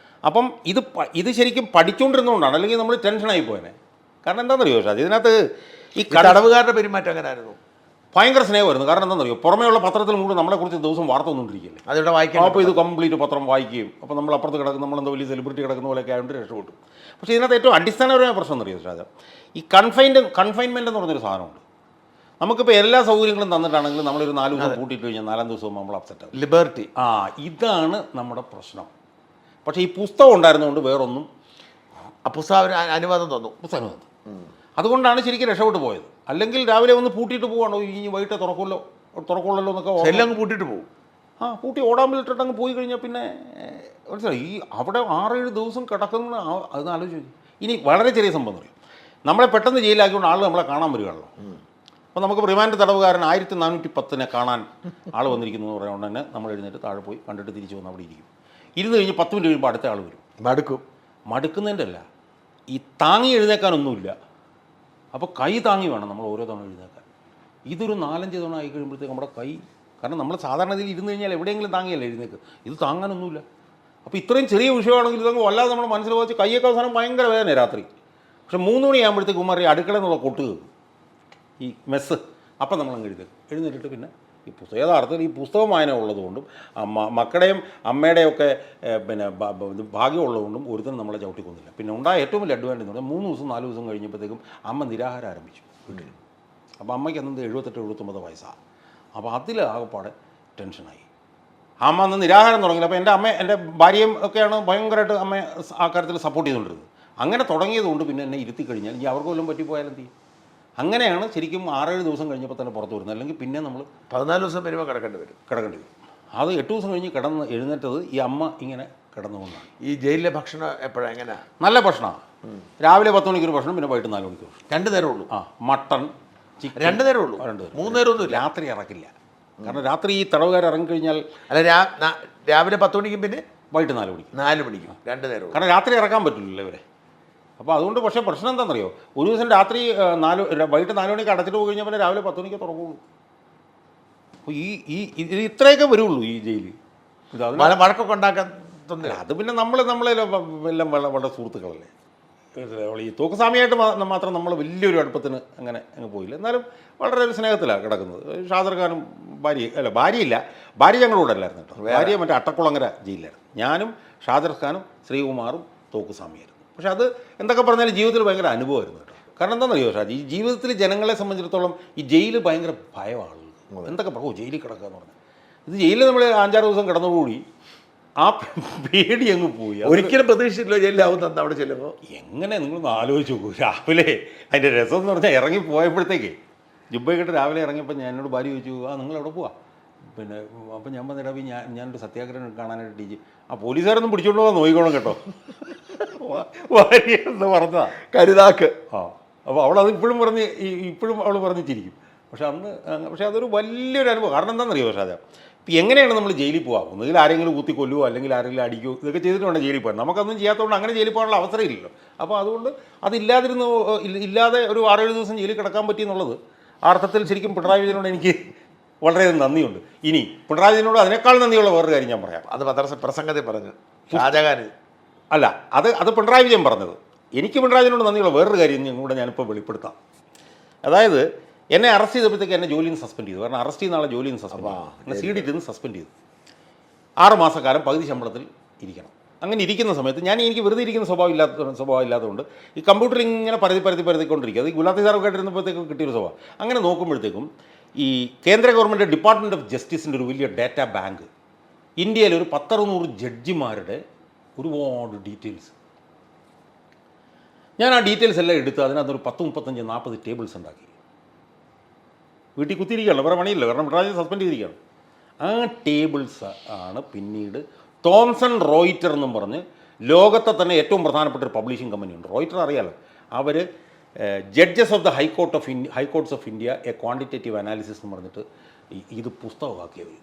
അപ്പം ഇത് ശരിക്കും പഠിച്ചുകൊണ്ടിരുന്നതുകൊണ്ടാണ്. അല്ലെങ്കിൽ നമ്മൾ ടെൻഷനായി പോയനെ. കാരണം എന്താണെന്നറിയോ ഷാജി, ഇതിനകത്ത് ഈ തടവുകാരുടെ പെരുമാറ്റം എങ്ങനെയായിരുന്നു? ഭയങ്കര സ്നേഹമായിരുന്നു. കാരണം എന്താണെന്നറിയോ, പുറമേയുള്ള പത്രത്തിൽ മുഴുവൻ നമ്മളെക്കുറിച്ച് ദിവസം വാർത്ത വന്നുകൊണ്ടിരിക്കുകയല്ലേ. അതിവിടെ വായിക്കാം. അപ്പോൾ ഇത് കംപ്ലീറ്റ് പത്രം വായിക്കുകയും അപ്പോൾ നമ്മൾ അപ്പുറത്ത് കിടക്കുന്ന നമ്മളെന്തോ വലിയ സെലിബ്രിറ്റി കിടക്കുന്ന പോലെയൊക്കെ ആയതുകൊണ്ട് രക്ഷപ്പെട്ടു. പക്ഷേ ഇതിനകത്ത് ഏറ്റവും അടിസ്ഥാനപരമായ പ്രശ്നം എന്നറിയോ ഷാജ, ഈ കൺഫൈൻമെൻ്റ് എന്ന് പറഞ്ഞൊരു സാധനമുണ്ട്. നമുക്കിപ്പോൾ എല്ലാ സൗകര്യങ്ങളും തന്നിട്ടാണെങ്കിലും നമ്മളൊരു 4 ദിവസം കൂട്ടിയിട്ട് കഴിഞ്ഞാൽ 4ാം ദിവസവും നമ്മൾ അപ്സെറ്റ് ആവും. ലിബർട്ടി, ഇതാണ് നമ്മുടെ പ്രശ്നം. പക്ഷേ ഈ പുസ്തകം ഉണ്ടായിരുന്നതുകൊണ്ട് വേറൊന്നും, പുസ്തകം അനുവാദം തന്നു, പുസ്തകം തന്നു. അതുകൊണ്ടാണ് ശരിക്കും രക്ഷപ്പെട്ടു പോയത്. അല്ലെങ്കിൽ രാവിലെ ഒന്ന് പൂട്ടിയിട്ട് പോവാണോ, ഇനി വൈകിട്ട് തുറക്കുള്ളല്ലോ എന്നൊക്കെ എല്ലാം പൂട്ടിയിട്ട് പോകും. പൂട്ടി ഓടാമ്പലിട്ടിട്ട് അങ്ങ് പോയി കഴിഞ്ഞാൽ പിന്നെ മനസ്സിലായി. ഈ അവിടെ 6-7 ദിവസം കിടക്കുന്ന അത് ആലോചിച്ച്. ഇനി വളരെ ചെറിയ സംഭവം പറയും, നമ്മളെ പെട്ടെന്ന് ജയിലാക്കിക്കൊണ്ട് ആൾ നമ്മളെ കാണാൻ വരികയാണല്ലോ. അപ്പോൾ നമുക്ക് റിമാൻഡ് തടവുകാരൻ 1410 കാണാൻ ആൾ വന്നിരിക്കുന്നു എന്ന് പറയുന്നത് തന്നെ നമ്മൾ എഴുന്നേറ്റ് താഴെ പോയി കണ്ടിട്ട് തിരിച്ച് വന്ന് അവിടെ ഇരിക്കും. ഇരുന്ന് കഴിഞ്ഞ് 10 മിനിറ്റ് കഴിയുമ്പോൾ അടുത്ത ആൾ വരും. മടുക്കുന്നതിൻ്റെ അല്ല, ഈ താങ്ങി എഴുന്നേക്കാനൊന്നുമില്ല. അപ്പോൾ കൈ താങ്ങി വേണം നമ്മൾ ഓരോ തവണ എഴുന്നേക്കാൻ. ഇതൊരു 4-5 തവണ ആയി കഴിയുമ്പോഴത്തേക്ക് നമ്മുടെ കൈ, കാരണം നമ്മൾ സാധാരണ ഇതിൽ ഇരുന്ന് കഴിഞ്ഞാൽ എവിടെയെങ്കിലും താങ്ങിയല്ലേ എഴുന്നേക്ക്, ഇത് താങ്ങാനൊന്നുമില്ല. അപ്പോൾ ഇത്രയും ചെറിയ വിഷയമാണെങ്കിൽ ഇതങ്ങ് വല്ലാതെ നമ്മൾ മനസ്സിൽ വെച്ച് കൈയൊക്കെ അവസാനം ഭയങ്കര വേദന രാത്രി. പക്ഷേ 3 മണിയാകുമ്പോഴത്തേക്ക് ഉമ്മാറി അടുക്കളയിൽ നിന്നുള്ള കൊട്ട് കേൾക്കും, ഈ മെസ്സ്. അപ്പം നമ്മളങ്ങ് എഴുന്നേറ്റിട്ട് പിന്നെ ഈ പുസ്തകം, യഥാർത്ഥത്തിൽ ഈ പുസ്തകം വായന ഉള്ളതുകൊണ്ടും മക്കളുടെയും അമ്മയുടെയും ഒക്കെ പിന്നെ ഭാഗ്യമുള്ളതുകൊണ്ടും ഒരുത്തരും നമ്മളെ ചവിട്ടിക്കൊന്നില്ല. പിന്നെ ഉണ്ടായ ഏറ്റവും വലിയ അഡ്വാൻറ്റേജ് എന്ന് പറഞ്ഞാൽ 3 ദിവസം 4 ദിവസം കഴിഞ്ഞപ്പോഴത്തേക്കും അമ്മ നിരാഹാരം ആരംഭിച്ചു വീട്ടിൽ. അപ്പോൾ അമ്മയ്ക്ക് അന്നത് 78-79 വയസ്സാണ്. അപ്പോൾ അതിൽ ആകെപ്പാടെ ടെൻഷനായി. അമ്മ അന്ന് നിരാഹാരം തുടങ്ങിയില്ല. അപ്പോൾ എൻ്റെ ഭാര്യയും ഒക്കെയാണ് ഭയങ്കരമായിട്ട് അമ്മയെ ആ കാര്യത്തിൽ സപ്പോർട്ട് ചെയ്തുകൊണ്ടിരുന്നത്. അങ്ങനെ തുടങ്ങിയതുകൊണ്ട് പിന്നെ എന്നെ ഇരുത്തി കഴിഞ്ഞാൽ ഇനി അവർക്ക് വല്ലതും പറ്റിപ്പോയാലും എന്ത് ചെയ്യും. അങ്ങനെയാണ് ശരിക്കും 6-7 ദിവസം കഴിഞ്ഞപ്പോൾ തന്നെ പുറത്ത് വരുന്നത്. അല്ലെങ്കിൽ പിന്നെ നമ്മൾ 14 ദിവസം വരുമ്പോൾ കിടക്കേണ്ടി വരും. അത് 8 ദിവസം കഴിഞ്ഞ് എഴുന്നേറ്റത് ഈ അമ്മ ഇങ്ങനെ കിടന്നുകൊണ്ടാണ്. ഈ ജയിലിലെ ഭക്ഷണം എപ്പോഴാണ് എങ്ങനെയാണ്? നല്ല ഭക്ഷണമാണ്. രാവിലെ 10 മണിക്കൊരു ഭക്ഷണം, പിന്നെ വൈകിട്ട് 4 മണിക്ക് ഭക്ഷണം. 2 നേരം ഉള്ളൂ. മട്ടൺ, ചിക്കൻ 2 നേരം ഉള്ളൂ. 3 നേരം ഒന്നും രാത്രി ഇറക്കില്ല. കാരണം രാത്രി ഈ തടവുകാർ ഇറങ്ങിക്കഴിഞ്ഞാൽ രാവിലെ 10 മണിക്കും പിന്നെ വൈകിട്ട് 4 മണിക്കും 2 നേരം. കാരണം രാത്രി ഇറക്കാൻ പറ്റില്ലല്ലോ ഇവരെ. അപ്പോൾ അതുകൊണ്ട് പക്ഷേ പ്രശ്നം എന്താണെന്നറിയോ, ഒരു ദിവസം രാത്രി വൈകിട്ട് 4 മണിക്ക് അടച്ചിട്ട് പോയി കഴിഞ്ഞാൽ പിന്നെ രാവിലെ 10 മണിക്ക് തുറക്കുള്ളൂ. അപ്പോൾ ഇത്രയൊക്കെ വരുള്ളൂ ഈ ജയിലിൽ. വഴക്കൊക്കെ ഉണ്ടാക്കാൻ തോന്നില്ല. അത് പിന്നെ എല്ലാം വളരെ സുഹൃത്തുക്കളല്ലേ. ഈ തോക്കുസ്വാമിയായിട്ട് മാത്രം നമ്മൾ വലിയൊരു അടുപ്പത്തിന് അങ്ങനെ അങ്ങ് പോയില്ല. എന്നാലും വളരെ ഒരു സ്നേഹത്തിലാണ് കിടക്കുന്നത്. ഷാജർ ഖാനും ഭാര്യയില്ല, ഭാര്യ ഞങ്ങളുടെ കൂടെ അല്ലായിരുന്നു കേട്ടോ. ഭാര്യ മറ്റേ അട്ടക്കുളങ്ങര ജയിലിലായിരുന്നു. ഞാനും ഷാജർ ഖാനും ശ്രീകുമാറും തോക്കുസ്വാമിയായിരുന്നു. പക്ഷെ അത് എന്തൊക്കെ പറഞ്ഞാലും ജീവിതത്തിൽ ഭയങ്കര അനുഭവമായിരുന്നു കേട്ടോ. കാരണം എന്താണെന്നറിയോ ഷാജി, ഈ ജീവിതത്തിൽ ജനങ്ങളെ സംബന്ധിച്ചിടത്തോളം ഈ ജയിൽ ഭയങ്കര ഭയമാണ്. എന്തൊക്കെ ജയിലിൽ കിടക്കുക എന്ന് പറഞ്ഞാൽ, ഇത് ജയിലിൽ നമ്മൾ 5-6 ദിവസം കിടന്നുകൂടി ആ പേടി അങ്ങ് പോയി. ഒരിക്കലും പ്രതീക്ഷിച്ചില്ല ജയിലിലാവുന്ന അവിടെ ചെല്ലുമ്പോൾ. എങ്ങനെ നിങ്ങളൊന്ന് ആലോചിച്ച് നോക്കൂ. രാവിലെ അതിൻ്റെ രസം എന്ന് പറഞ്ഞാൽ ഇറങ്ങി പോയപ്പോഴത്തേക്ക് ജുബൈക്കിട്ട് രാവിലെ ഇറങ്ങിയപ്പോൾ എന്നോട് ഭാര്യ ചോദിച്ചു, നിങ്ങൾ എവിടെ പോവാ? പിന്നെ അപ്പം ഞാൻ പറഞ്ഞിടവി ഞാനൊരു സത്യാഗ്രഹം കാണാനായിട്ട് ടീച്ചർ. പോലീസുകാരൊന്നും പിടിച്ചോണ്ട് പോകാൻ നോക്കിക്കോണം കേട്ടോ ഭാര്യ എന്ന് പറഞ്ഞതാ, കരുതാക്ക്. അപ്പോൾ അവളത് ഇപ്പോഴും അവൾ പറഞ്ഞിരിക്കും. പക്ഷെ അതൊരു വലിയൊരു അനുഭവം. കാരണം എന്താണെന്നറിയോ പക്ഷേ അത് ഇപ്പം എങ്ങനെയാണ് നമ്മൾ ജയിലിൽ പോകാം? ഒന്നുകിൽ ആരെങ്കിലും കുത്തി കൊല്ലുവോ, അല്ലെങ്കിൽ ആരെങ്കിലും അടിക്കുമോ, ഇതൊക്കെ ചെയ്തിട്ട് വേണം ജയിലിൽ പോകാൻ. നമുക്കൊന്നും ചെയ്യാത്തതുകൊണ്ട് അങ്ങനെ ജയിലിൽ പോകാനുള്ള അവസരം ഇല്ലല്ലോ. അപ്പോൾ അതുകൊണ്ട് ഇല്ലാതെ ഒരു 6-7 ദിവസം ജയിലിൽ കിടക്കാൻ പറ്റി എന്നുള്ളത് ആ അർത്ഥത്തിൽ ശരിക്കും പിണറായി വിജയനോട് എനിക്ക് വളരെയധികം നന്ദിയുണ്ട്. ഇനി പിണറായി വിജയനോട് അതിനേക്കാൾ നന്ദിയുള്ള വേറൊരു കാര്യം ഞാൻ പറയാം. അത് പ്രസംഗത്തിൽ പറഞ്ഞു ഷാജഹാൻ അല്ല, അത് പിണറായി വിജയൻ പറഞ്ഞത്. എനിക്ക് പിണറായി വിജയനോട് നന്ദിയുള്ള വേറൊരു കാര്യം കൂടെ ഞാനിപ്പോൾ വെളിപ്പെടുത്താം. അതായത് എന്നെ അറസ്റ്റ് ചെയ്തപ്പോഴത്തേക്ക് എന്നെ ജോലിയിൽ നിന്ന് സസ്പെൻഡ് ചെയ്തു. കാരണം അറസ്റ്റ് ചെയ്യുന്ന ആളെ ജോലിയിൽ നിന്ന് സസ്പെൻഡ് ചെയ്തു. എന്നെ CDT നിന്ന് സസ്പെൻഡ് ചെയ്തു. 6 മാസക്കാലം പകുതി ശമ്പളത്തിൽ ഇരിക്കണം. അങ്ങനെ ഇരിക്കുന്ന സമയത്ത് എനിക്ക് വെറുതെ ഇരിക്കുന്ന സ്വഭാവം ഇല്ലാത്തതുകൊണ്ട് ഈ കമ്പ്യൂട്ടറിൽ ഇങ്ങനെ പരതിക്കൊണ്ടിരിക്കുക. അത് ഈ ഗുലാത്തി സാറൊക്കെ ആയിട്ടിരുന്നപ്പോഴത്തേക്കും കിട്ടിയൊരു സ്വഭാവം. അങ്ങനെ നോക്കുമ്പോഴത്തേക്കും ഈ കേന്ദ്ര ഗവൺമെൻറ് ഡിപ്പാർട്ട്മെൻറ്റ് ഓഫ് ജസ്റ്റിസിൻ്റെ ഒരു വലിയ ഡാറ്റാ ബാങ്ക്, ഇന്ത്യയിൽ ഒരു 100-100 ജഡ്ജിമാരുടെ ഒരുപാട് ഡീറ്റെയിൽസ്. ഞാൻ ആ ഡീറ്റെയിൽസ് എല്ലാം എടുത്ത് അതിനകത്തൊരു 10-35-40 ടേബിൾസ് ഉണ്ടാക്കി. വീട്ടിൽ കുത്തിയിരിക്കുകയാണ്, വേറെ പണിയില്ല, കാരണം പിണറായി സസ്പെൻഡ് ചെയ്തിരിക്കുകയാണ്. ആ ടേബിൾസ് ആണ് പിന്നീട് തോംസൺ റോയിറ്റർ എന്നും പറഞ്ഞ് ലോകത്തെ തന്നെ ഏറ്റവും പ്രധാനപ്പെട്ട ഒരു പബ്ലിഷിംഗ് കമ്പനിയുണ്ട്. റോയിറ്റർ അറിയാലോ. അവർ judges of the high courts of India a quantitative analysis എന്ന് പറഞ്ഞിട്ട് ഇത് പുസ്തകമാക്കിയത്.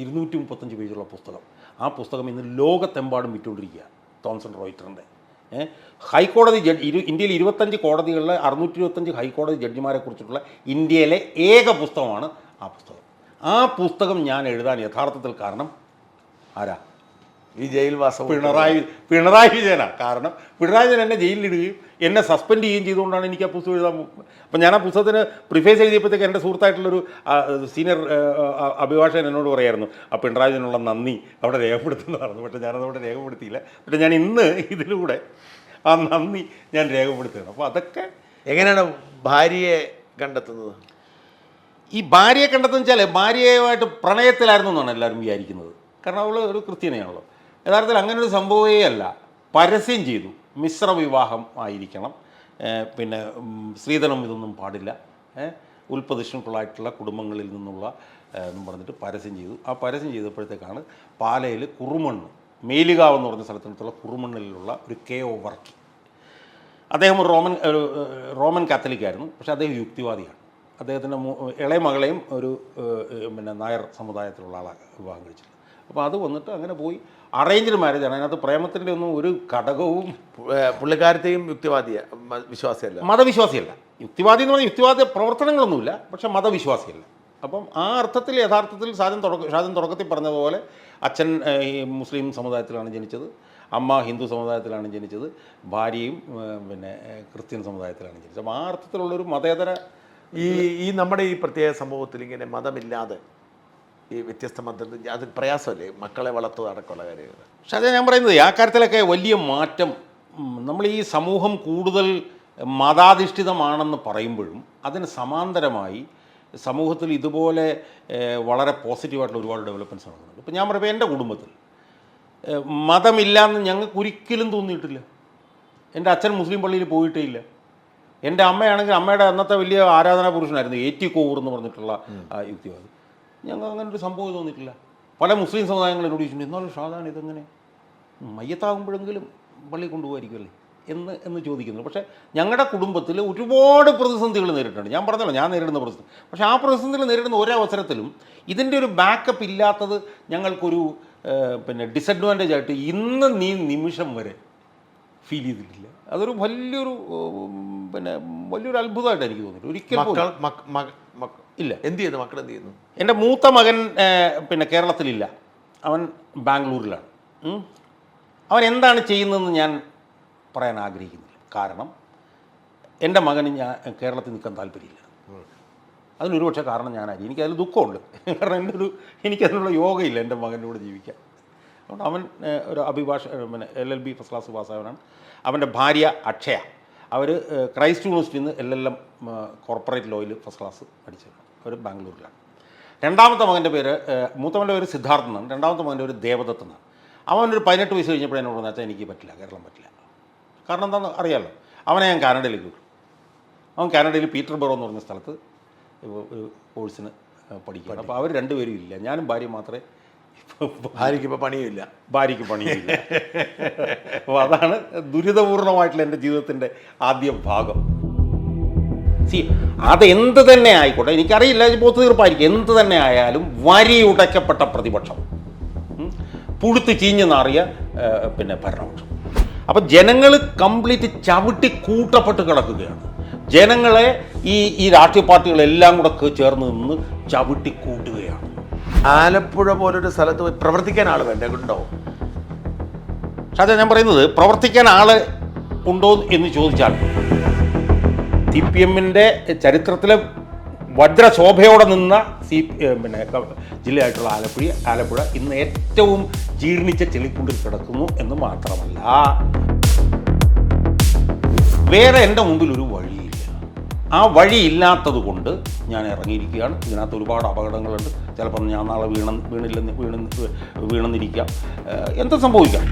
235 പേജുള്ള പുസ്തകം. ആ പുസ്തകം ഇന്ന് ലോകത്തെമ്പാടും വിറ്റുകൊണ്ടിരിക്കുക. തോംസൺ റോയിറ്ററിൻ്റെ ഹൈക്കോടതി ഇന്ത്യയിൽ 25 കോടതികളിൽ 625 ഹൈക്കോടതി ജഡ്ജിമാരെ കുറിച്ചിട്ടുള്ള ഇന്ത്യയിലെ ഏക പുസ്തകമാണ് ആ പുസ്തകം. ആ പുസ്തകം ഞാൻ എഴുതാൻ യഥാർത്ഥത്തിൽ കാരണം ആരാ? ഈ ജയിൽവാസം പിണറായി വിജയനാണ്. കാരണം പിണറായി വിജയൻ എന്നെ ജയിലിലിടുകയും എന്നെ സസ്പെൻഡ് ചെയ്യുകയും ചെയ്തുകൊണ്ടാണ് എനിക്ക് ആ പുസ്തകം എഴുതാൻ. അപ്പം ഞാൻ ആ പുസ്തകത്തിന് പ്രിഫേസ് എഴുതിയപ്പോഴത്തേക്ക് എൻ്റെ സുഹൃത്തായിട്ടുള്ളൊരു സീനിയർ അഭിഭാഷകൻ എന്നോട് പറയായിരുന്നു, ആ പിണറായി വിജയനുള്ള നന്ദി അവിടെ രേഖപ്പെടുത്തുന്നതായിരുന്നു. പക്ഷേ ഞാനതവിടെ രേഖപ്പെടുത്തിയില്ല. പക്ഷേ ഞാൻ ഇന്ന് ഇതിലൂടെ ആ നന്ദി ഞാൻ രേഖപ്പെടുത്തുകയാണ്. അപ്പോൾ അതൊക്കെ എങ്ങനെയാണ് ഭാര്യയെ കണ്ടെത്തുന്നത്? ഈ ഭാര്യയെ കണ്ടെത്തുന്ന വെച്ചാൽ ഭാര്യയുമായിട്ട് പ്രണയത്തിലായിരുന്നു എന്നാണ് എല്ലാവരും വിചാരിക്കുന്നത്. കാരണം അവൾ ഒരു ക്രിസ്ത്യാനിയാണല്ലോ. യഥാർത്ഥത്തിൽ അങ്ങനെ ഒരു സംഭവമേ അല്ല. പരസ്യം ചെയ്തു, മിശ്ര വിവാഹം ആയിരിക്കണം, പിന്നെ സ്ത്രീധനം ഇതൊന്നും പാടില്ല, ഉൽപ്പതിഷ്ണുക്കളായിട്ടുള്ള കുടുംബങ്ങളിൽ നിന്നുള്ള എന്നും പറഞ്ഞിട്ട് പരസ്യം ചെയ്തു. ആ പരസ്യം ചെയ്തപ്പോഴത്തേക്കാണ് പാലയിൽ കുറുമണ്ണ്, മേലുകാവ് എന്ന് പറഞ്ഞ സ്ഥലത്തിനടുത്തുള്ള കുറുമണ്ണിലുള്ള ഒരു KO വർക്കി. അദ്ദേഹം ഒരു റോമൻ കാത്തലിക്കായിരുന്നു. പക്ഷേ അദ്ദേഹം യുക്തിവാദിയാണ്. അദ്ദേഹത്തിൻ്റെ ഇളയ മകളെയും ഒരു നായർ സമുദായത്തിലുള്ള ആളാണ് വിവാഹം കഴിച്ചിട്ടുള്ളത്. അപ്പോൾ അത് വന്നിട്ട് അങ്ങനെ പോയി അറേഞ്ച്ഡ് മാരേജാണ്. അതിനകത്ത് പ്രേമത്തിൻ്റെ ഒന്നും ഒരു ഘടകവും. പുള്ളിക്കാരത്തെയും വിശ്വാസിയല്ല, മതവിശ്വാസിയല്ല. യുക്തിവാദി എന്ന് പറഞ്ഞാൽ യുക്തിവാദ പ്രവർത്തനങ്ങളൊന്നുമില്ല, പക്ഷേ മതവിശ്വാസിയല്ല. അപ്പം ആ അർത്ഥത്തിൽ യഥാർത്ഥത്തിൽ ഷാജൻ തുടക്കത്തിൽ പറഞ്ഞതുപോലെ അച്ഛൻ ഈ മുസ്ലിം സമുദായത്തിലാണ് ജനിച്ചത്, അമ്മ ഹിന്ദു സമുദായത്തിലാണ് ജനിച്ചത്, ഭാര്യയും ക്രിസ്ത്യൻ സമുദായത്തിലാണ് ജനിച്ചത്. അപ്പോൾ ആ അർത്ഥത്തിലുള്ളൊരു മതേതര ഈ നമ്മുടെ ഈ പ്രത്യേക സമൂഹത്തിൽ ഇങ്ങനെ മതമില്ലാതെ ഈ വ്യത്യസ്ത മതത്തിൽ അത് പ്രയാസമല്ലേ മക്കളെ വളർത്തുക അടക്കമുള്ള കാര്യങ്ങൾ? പക്ഷേ അത് ഞാൻ പറയുന്നത് ആ കാര്യത്തിലൊക്കെ വലിയ മാറ്റം. നമ്മൾ ഈ സമൂഹം കൂടുതൽ മതാധിഷ്ഠിതമാണെന്ന് പറയുമ്പോഴും അതിന് സമാന്തരമായി സമൂഹത്തിൽ ഇതുപോലെ വളരെ പോസിറ്റീവായിട്ടുള്ള ഒരുപാട് ഡെവലപ്മെൻറ്റ്സ് നടക്കുന്നുണ്ട്. ഇപ്പോൾ ഞാൻ പറയുമ്പോൾ എൻ്റെ കുടുംബത്തിൽ മതമില്ലയെന്ന് ഞങ്ങൾക്ക് ഒരിക്കലും തോന്നിയിട്ടില്ല. എൻ്റെ അച്ഛൻ മുസ്ലിം പള്ളിയിൽ പോയിട്ടേ ഇല്ല. എൻ്റെ അമ്മയാണെങ്കിൽ അമ്മയുടെ അന്നത്തെ വലിയ ആരാധനാ പുരുഷനായിരുന്നു AT കോവൂർ എന്ന് പറഞ്ഞിട്ടുള്ള യുക്തിവാദി. ഞങ്ങൾക്ക് അങ്ങനെ ഒരു സംഭവം തോന്നിയിട്ടില്ല. പല മുസ്ലിം സമുദായങ്ങൾ എന്നോട് ചോദിച്ചിട്ടുണ്ട്, എന്നാലും ഷാദാൻ ഇതെങ്ങനെ മയ്യത്താകുമ്പോഴെങ്കിലും പള്ളി കൊണ്ടുപോകായിരിക്കുമല്ലേ എന്ന് ചോദിക്കുന്നു. പക്ഷേ ഞങ്ങളുടെ കുടുംബത്തിൽ ഒരുപാട് പ്രതിസന്ധികൾ നേരിട്ടുണ്ട്. ഞാൻ പറഞ്ഞല്ലോ ഞാൻ നേരിടുന്ന പ്രതിസന്ധി. പക്ഷേ ആ പ്രതിസന്ധികൾ നേരിടുന്ന ഒരവസരത്തിലും ഇതിൻ്റെ ഒരു ബാക്കപ്പ് ഇല്ലാത്തത് ഞങ്ങൾക്കൊരു ഡിസഡ്വാൻറ്റേജ് ആയിട്ട് ഇന്ന് നിമിഷം വരെ ഫീൽ ചെയ്തിട്ടില്ല. അതൊരു വലിയൊരു അത്ഭുതമായിട്ട് എനിക്ക് തോന്നിയിട്ട് ഒരിക്കലും ഇല്ല. എന്ത് ചെയ്യുന്നു മക്കൾ? എന്ത് ചെയ്യുന്നു? എൻ്റെ മൂത്ത മകൻ കേരളത്തിലില്ല, അവൻ ബാംഗ്ലൂരിലാണ്. അവൻ എന്താണ് ചെയ്യുന്നതെന്ന് ഞാൻ പറയാൻ ആഗ്രഹിക്കുന്നില്ല. കാരണം എൻ്റെ മകന് കേരളത്തിൽ നിൽക്കാൻ താല്പര്യമില്ല. അതിനൊരു പക്ഷേ കാരണം ഞാനായിരിക്കും. എനിക്കതിൽ ദുഃഖമുണ്ട്. കാരണം എനിക്കതിനുള്ള യോഗയില്ല എൻ്റെ മകൻ്റെ കൂടെ ജീവിക്കാൻ. അതുകൊണ്ട് അവൻ ഒരു LLB ഫസ്റ്റ് ക്ലാസ് പാസ്സായവനാണ്. അവൻ്റെ ഭാര്യ അക്ഷയ, അവർ ക്രൈസ്റ്റ് യൂണിവേഴ്സിറ്റിയിൽ നിന്ന് LLM കോർപ്പറേറ്റ് ലോയിൽ ഫസ്റ്റ് ക്ലാസ് പഠിച്ചതാണ്. അവർ ബാംഗ്ലൂരിലാണ്. രണ്ടാമത്തെ മകൻ്റെ പേര്, മൂത്തവൻ്റെ പേര് സിദ്ധാർത്ഥ് എന്നാണ്. രണ്ടാമത്തെ മകൻ്റെ പേര് ദേവദത്ത് എന്നാണ്. അവനൊരു 18 വയസ്സ് കഴിഞ്ഞപ്പോൾ എന്നോട് പറഞ്ഞാൽ എനിക്ക് പറ്റില്ല, കേരളം പറ്റില്ല. കാരണം എന്താണെന്ന് അറിയാമല്ലോ, അവനെ ഞാൻ കാനഡയിലേക്ക് വിട്ടു. അവൻ കാനഡയിൽ പീറ്റർബറോ എന്ന് പറഞ്ഞ സ്ഥലത്ത് ഒരു കോഴ്സിന് പഠിക്കുകയാണ്. അപ്പോൾ അവർ രണ്ടുപേരും ഇല്ല, ഞാനും ഭാര്യ മാത്രമേ. ഭാര്യയ്ക്ക് ഇപ്പോൾ പണിയുമില്ല. ഭാര്യയ്ക്ക് പണിയില്ല. അപ്പോൾ അതാണ് ദുരിതപൂർണമായിട്ടുള്ള എൻ്റെ ജീവിതത്തിൻ്റെ ആദ്യ ഭാഗം. അതെന്ത് തന്നെ ആയിക്കോട്ടെ, എനിക്കറിയില്ല, പോത്ത് തീർപ്പായിരിക്കും. എന്ത് തന്നെ ആയാലും വരിയുടയ്ക്കപ്പെട്ട പ്രതിപക്ഷം, പുഴുത്ത് ചീഞ്ഞ് നാറിയ ഭരണപക്ഷം. അപ്പം ജനങ്ങൾ കംപ്ലീറ്റ് ചവിട്ടി കൂട്ടപ്പെട്ട് കിടക്കുകയാണ്. ജനങ്ങളെ ഈ രാഷ്ട്രീയ പാർട്ടികളെല്ലാം കൂടെ ചേർന്ന് നിന്ന് ചവിട്ടി കൂട്ടുകയാണ്. ആലപ്പുഴ പോലൊരു സ്ഥലത്ത് പോയി പ്രവർത്തിക്കാൻ ആൾ വേണ്ടേ? ഉണ്ടോ? പക്ഷേ ഞാൻ പറയുന്നത് പ്രവർത്തിക്കാൻ ആൾ ഉണ്ടോ എന്ന് ചോദിച്ചാൽ CPM ചരിത്രത്തിലെ വജ്രശോഭയോടെ നിന്ന ജില്ലയായിട്ടുള്ള ആലപ്പുഴ ഇന്ന് ഏറ്റവും ജീർണിച്ച ചെളിക്കുണ്ടിൽ കിടക്കുന്നു എന്ന് മാത്രമല്ല, വേറെ എൻ്റെ മുമ്പിൽ ഒരു വഴിയില്ല. ആ വഴിയില്ലാത്തത് കൊണ്ട് ഞാൻ ഇറങ്ങിയിരിക്കുകയാണ്. ഇതിനകത്ത് ഒരുപാട് അപകടങ്ങളുണ്ട്. ചിലപ്പോൾ ഞാൻ നാളെ വീണെന്നിരിക്കാം. എന്തും സംഭവിക്കാം.